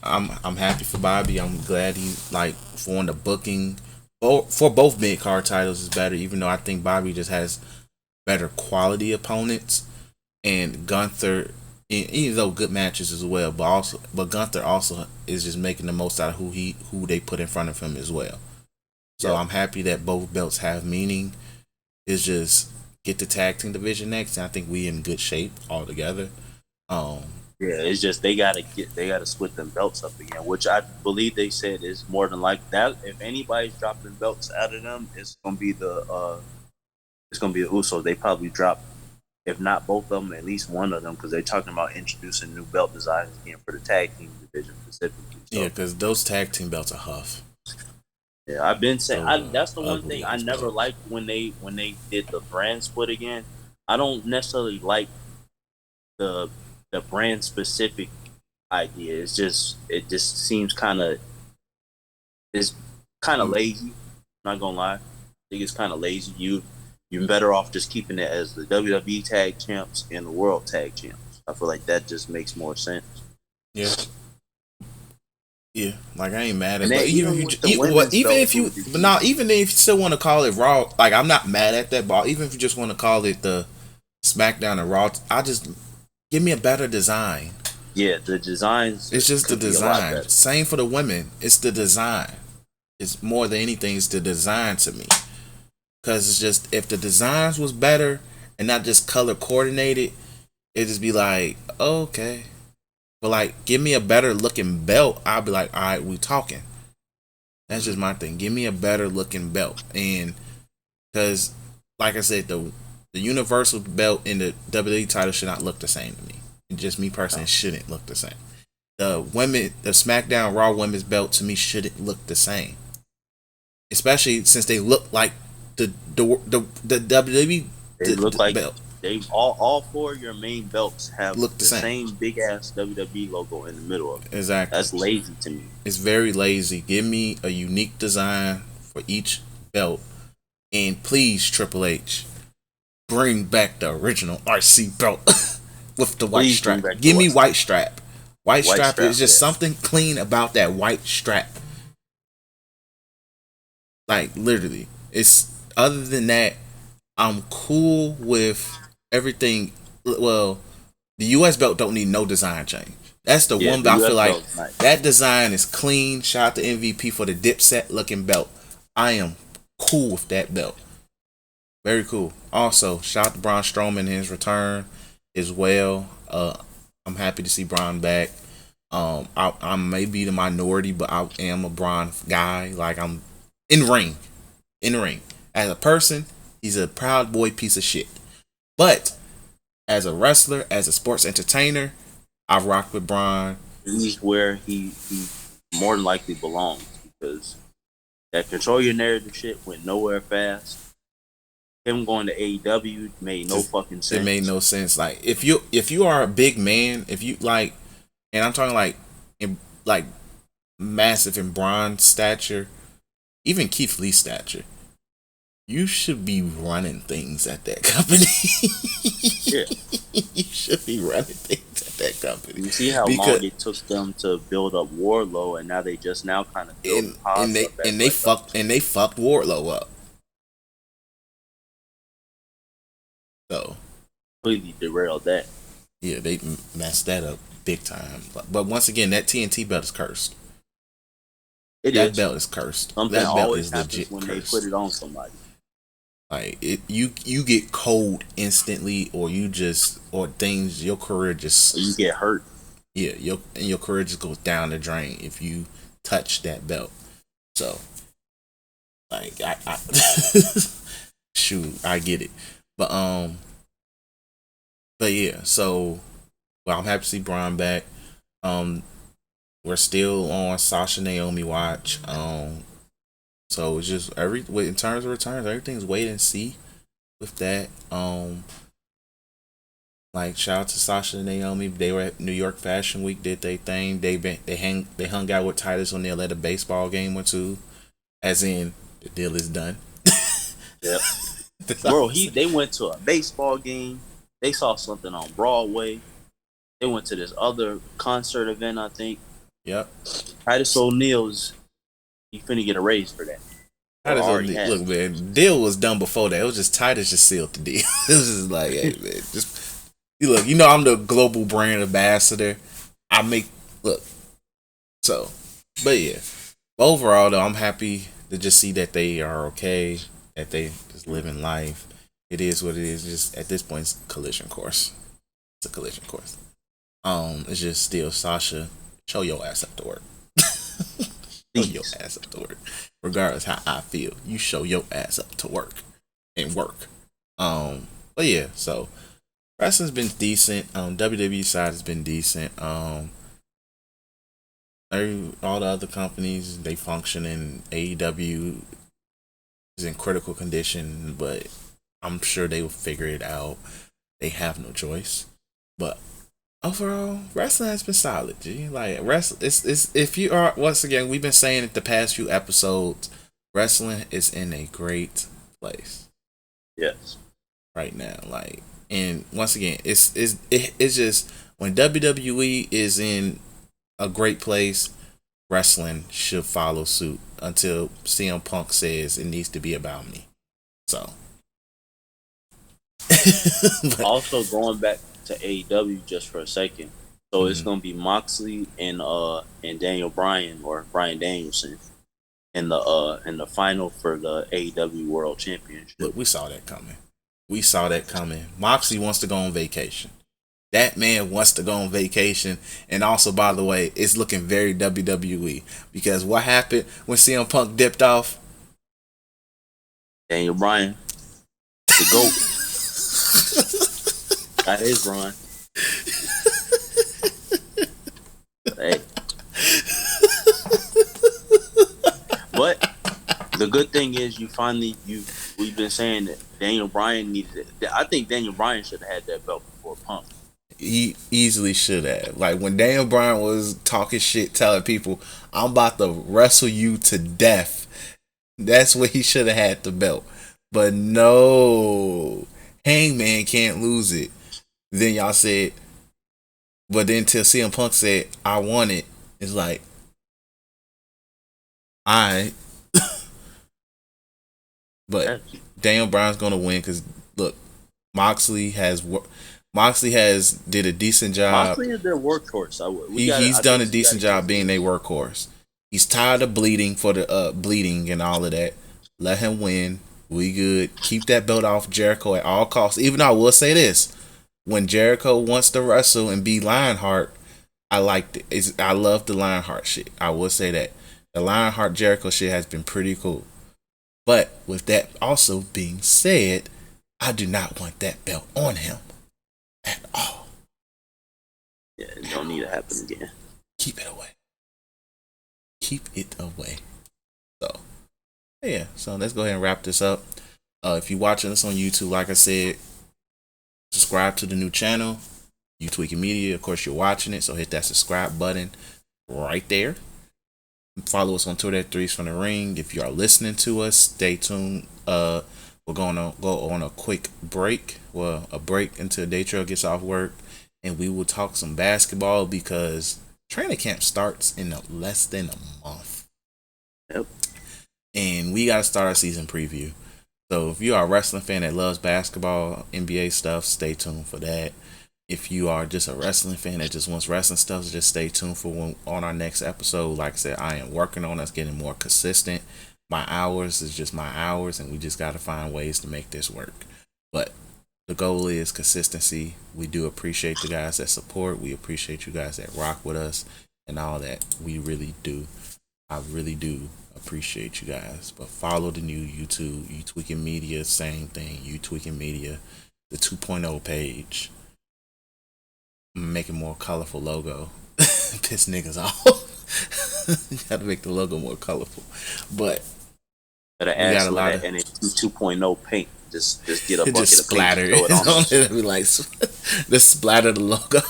Speaker 1: I'm happy for Bobby. I'm glad he like for the booking for both mid card titles is better, even though I think Bobby just has better quality opponents and Gunther even though good matches as well, but Gunther also is just making the most out of who they put in front of him as well. So I'm happy that both belts have meaning. It's just get the tag team division next, and I think we in good shape all together.
Speaker 3: Yeah, it's just they gotta split them belts up again, which I believe they said is more than like that. If anybody's dropping belts out of them, it's gonna be the Usos. They probably drop, if not both of them, at least one of them, because they're talking about introducing new belt designs again for the tag team division specifically. So,
Speaker 1: yeah, because those tag team belts are huff.
Speaker 3: yeah, I've been saying that's the one
Speaker 1: ugly
Speaker 3: thing I never
Speaker 1: belts.
Speaker 3: liked when they did the brand split again. I don't necessarily like the brand specific idea. It just seems it's kind of lazy. Not gonna lie, I think it's kind of lazy. You're better off just keeping it as the WWE Tag Champs and the World Tag Champs. I feel like that just makes more sense.
Speaker 1: Yeah. Yeah, like I ain't mad at,
Speaker 3: And
Speaker 1: but
Speaker 3: then
Speaker 1: even
Speaker 3: even
Speaker 1: if
Speaker 3: with the
Speaker 1: you,
Speaker 3: women's
Speaker 1: even
Speaker 3: belt
Speaker 1: if you,
Speaker 3: too,
Speaker 1: but now even if you still want to call it Raw, like I'm not mad at that. But even if you just want to call it the SmackDown and Raw, I just give me a better design.
Speaker 3: yeah, the designs.
Speaker 1: It's just the
Speaker 3: could be a lot
Speaker 1: design.
Speaker 3: better.
Speaker 1: Same for the women. It's the design. It's more than anything. It's the design to me. Because it's just if the designs was better and not just color coordinated, it'd just be like okay. But like, give me a better looking belt. I'll be like, all right, we talking. That's just my thing. Give me a better looking belt, and because, like I said, the Universal belt and the WWE title should not look the same to me. And just me personally, it shouldn't look the same. The SmackDown Raw Women's belt to me shouldn't look the same, especially since they look like the WWE
Speaker 3: They look like
Speaker 1: belt
Speaker 3: they all four of your main belts have
Speaker 1: look
Speaker 3: the
Speaker 1: the same.
Speaker 3: same big ass WWE logo in the middle of it.
Speaker 1: Exactly.
Speaker 3: That's lazy to me.
Speaker 1: It's very lazy. Give me a unique design for each belt. And please, Triple H, bring back the original RC belt with the white
Speaker 3: Please
Speaker 1: strap.
Speaker 3: bring back
Speaker 1: Give
Speaker 3: the
Speaker 1: me
Speaker 3: white
Speaker 1: white strap. White strap is just
Speaker 3: yes.
Speaker 1: something clean about that white strap. Like, literally. It's other than that, I'm cool with everything. Well, the US belt don't need no design change. That's the one
Speaker 3: the
Speaker 1: that I
Speaker 3: US
Speaker 1: feel like
Speaker 3: belt's nice.
Speaker 1: that design is clean. Shout out to MVP for the Dipset looking belt. I am cool with that belt. Very cool. Also, shout out to Braun Strowman in his return as well. I'm happy to see Braun back. I may be the minority, but I am a Braun guy. Like I'm in ring. As a person, he's a proud boy piece of shit. But as a wrestler, as a sports entertainer, I rock with Braun.
Speaker 3: He's where he more than likely belongs, because that control your narrative shit went nowhere fast. Him going to AEW made no fucking sense.
Speaker 1: It made no sense. Like if you are a big man, if you like, and I'm talking like massive in Braun stature, even Keith Lee stature, you should be running things at that company.
Speaker 3: Yeah.
Speaker 1: You should be running things at that company.
Speaker 3: You see how long it took them to build up Wardlow, and now they just now kind of build
Speaker 1: and they fucked Wardlow up. So
Speaker 3: completely derailed that.
Speaker 1: yeah, they messed that up big time. But once again, that TNT belt is cursed. That belt is cursed.
Speaker 3: Something
Speaker 1: That belt
Speaker 3: always
Speaker 1: is
Speaker 3: happens
Speaker 1: legit
Speaker 3: when
Speaker 1: cursed.
Speaker 3: they put it on somebody.
Speaker 1: Like you get cold instantly, or your career just
Speaker 3: You get hurt.
Speaker 1: yeah, your career just goes down the drain if you touch that belt. So, like I shoot, I get it, but yeah. So, well, I'm happy to see Braun back. We're still on Sasha Naomi watch. So it's just in terms of returns, everything's wait and see with that. Like shout out to Sasha and Naomi. They were at New York Fashion Week, did their thing. They hung out with Titus O'Neil at a baseball game or two. As in, the deal is done.
Speaker 3: Yep. Bro, they went to a baseball game. They saw something on Broadway. They went to this other concert event, I think.
Speaker 1: Yep.
Speaker 3: Titus O'Neil's, he finna get a raise for that.
Speaker 1: Look, man, deal was done before that. It was just Titus just sealed the deal. It was just like, hey, man, just look. I'm the global brand ambassador. So, but yeah. Overall, though, I'm happy to just see that they are okay, that they just living life. It is what it is. Just at this point, it's a collision course. It's a collision course. It's just still Sasha. Show your ass up to work. Show your ass up to work. Regardless how I feel, you show your ass up to work and work. But yeah, so wrestling's been decent. WWE side has been decent. All the other companies they function in. AEW is in critical condition, but I'm sure they will figure it out. They have no choice. But overall, wrestling has been solid. G. Like it's if you are once again, we've been saying it the past few episodes. Wrestling is in a great place.
Speaker 3: Yes.
Speaker 1: Right now, like, and once again, it's just when WWE is in a great place, wrestling should follow suit until CM Punk says it needs to be about me. So,
Speaker 3: also going back to AEW just for a second, so it's gonna be Moxley and Daniel Bryan or Bryan Danielson in the final for the AEW World Championship.
Speaker 1: Look, we saw that coming. Moxley wants to go on vacation. That man wants to go on vacation. And also, by the way, it's looking very WWE. Because what happened when CM Punk dipped off?
Speaker 3: Daniel Bryan, the GOAT, got his run. Hey. But the good thing is we've been saying that Daniel Bryan needed it. I think Daniel Bryan should have had that belt before Punk.
Speaker 1: He easily should have. Like when Daniel Bryan was talking shit, telling people, I'm about to wrestle you to death. That's where he should have had the belt. But no. Hangman can't lose it. Then y'all said, but then till CM Punk said, I want it. It's like, alright. But Daniel Bryan's gonna win because look, Moxley has did a decent job.
Speaker 3: Moxley is their workhorse.
Speaker 1: He's done a decent job being their workhorse. He's tired of bleeding for the bleeding and all of that. Let him win. We good. Keep that belt off Jericho at all costs. Even though I will say this, when Jericho wants to wrestle and be Lionheart, I liked it. I love the Lionheart shit. I will say that the Lionheart Jericho shit has been pretty cool. But with that also being said, I do not want that belt on him at all.
Speaker 3: Yeah, it don't need to happen again.
Speaker 1: Keep it away. Keep it away. So, yeah. So let's go ahead and wrap this up. If you're watching this on YouTube, like I said, subscribe to the new channel, Tweeking Media. Of course, you're watching it, so hit that subscribe button right there. Follow us on Twitter at Threes from the Ring. If you are listening to us, stay tuned. We're going to go on a quick break. Well, a break until Daytrail gets off work. And we will talk some basketball because training camp starts in less than a month.
Speaker 3: Yep.
Speaker 1: And we got to start our season preview. So if you are a wrestling fan that loves basketball, NBA stuff, stay tuned for that. If you are just a wrestling fan that just wants wrestling stuff, just stay tuned for on our next episode. Like I said, I am working on us getting more consistent. My hours is just my hours, and we just got to find ways to make this work. But the goal is consistency. We do appreciate the guys that support. We appreciate you guys that rock with us and all that. We really do. I really do appreciate you guys. But follow the new YouTube, Tweeking Media, same thing. Tweeking Media, the 2.0 page. Make a more colorful logo. Piss niggas off. You gotta make the logo more colorful. But
Speaker 3: gotta add some of that in 2.0 paint. just get a
Speaker 1: It
Speaker 3: bucket
Speaker 1: just
Speaker 3: of paint
Speaker 1: splatter.
Speaker 3: and throw it on us.
Speaker 1: It'd be like, just splatter the logo.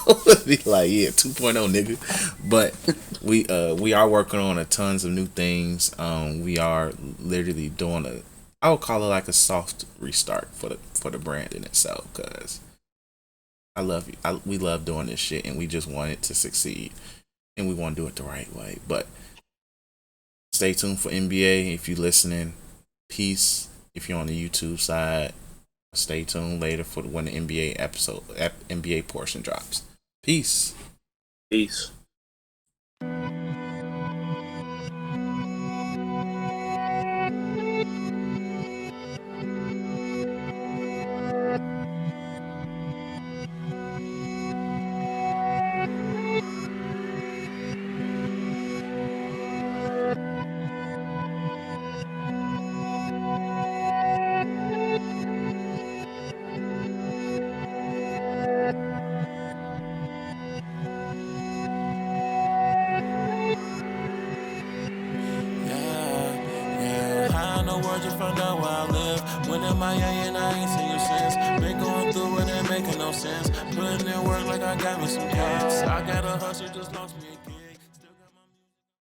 Speaker 1: Be like, yeah, 2.0, nigga. But we are working on a tons of new things. We are literally doing I would call it like a soft restart for the brand in itself, because I love you. We love doing this shit, and we just want it to succeed, and we want to do it the right way. But stay tuned for NBA if you're listening. Peace. If you're on the YouTube side, stay tuned later for when the NBA portion drops. Peace.
Speaker 3: Peace.
Speaker 4: I know where you found out where I live. When in Miami and I ain't seen you since. Been going through it, ain't making no sense. Putting in work like I got me some kids. I got a hustle, just lost me again.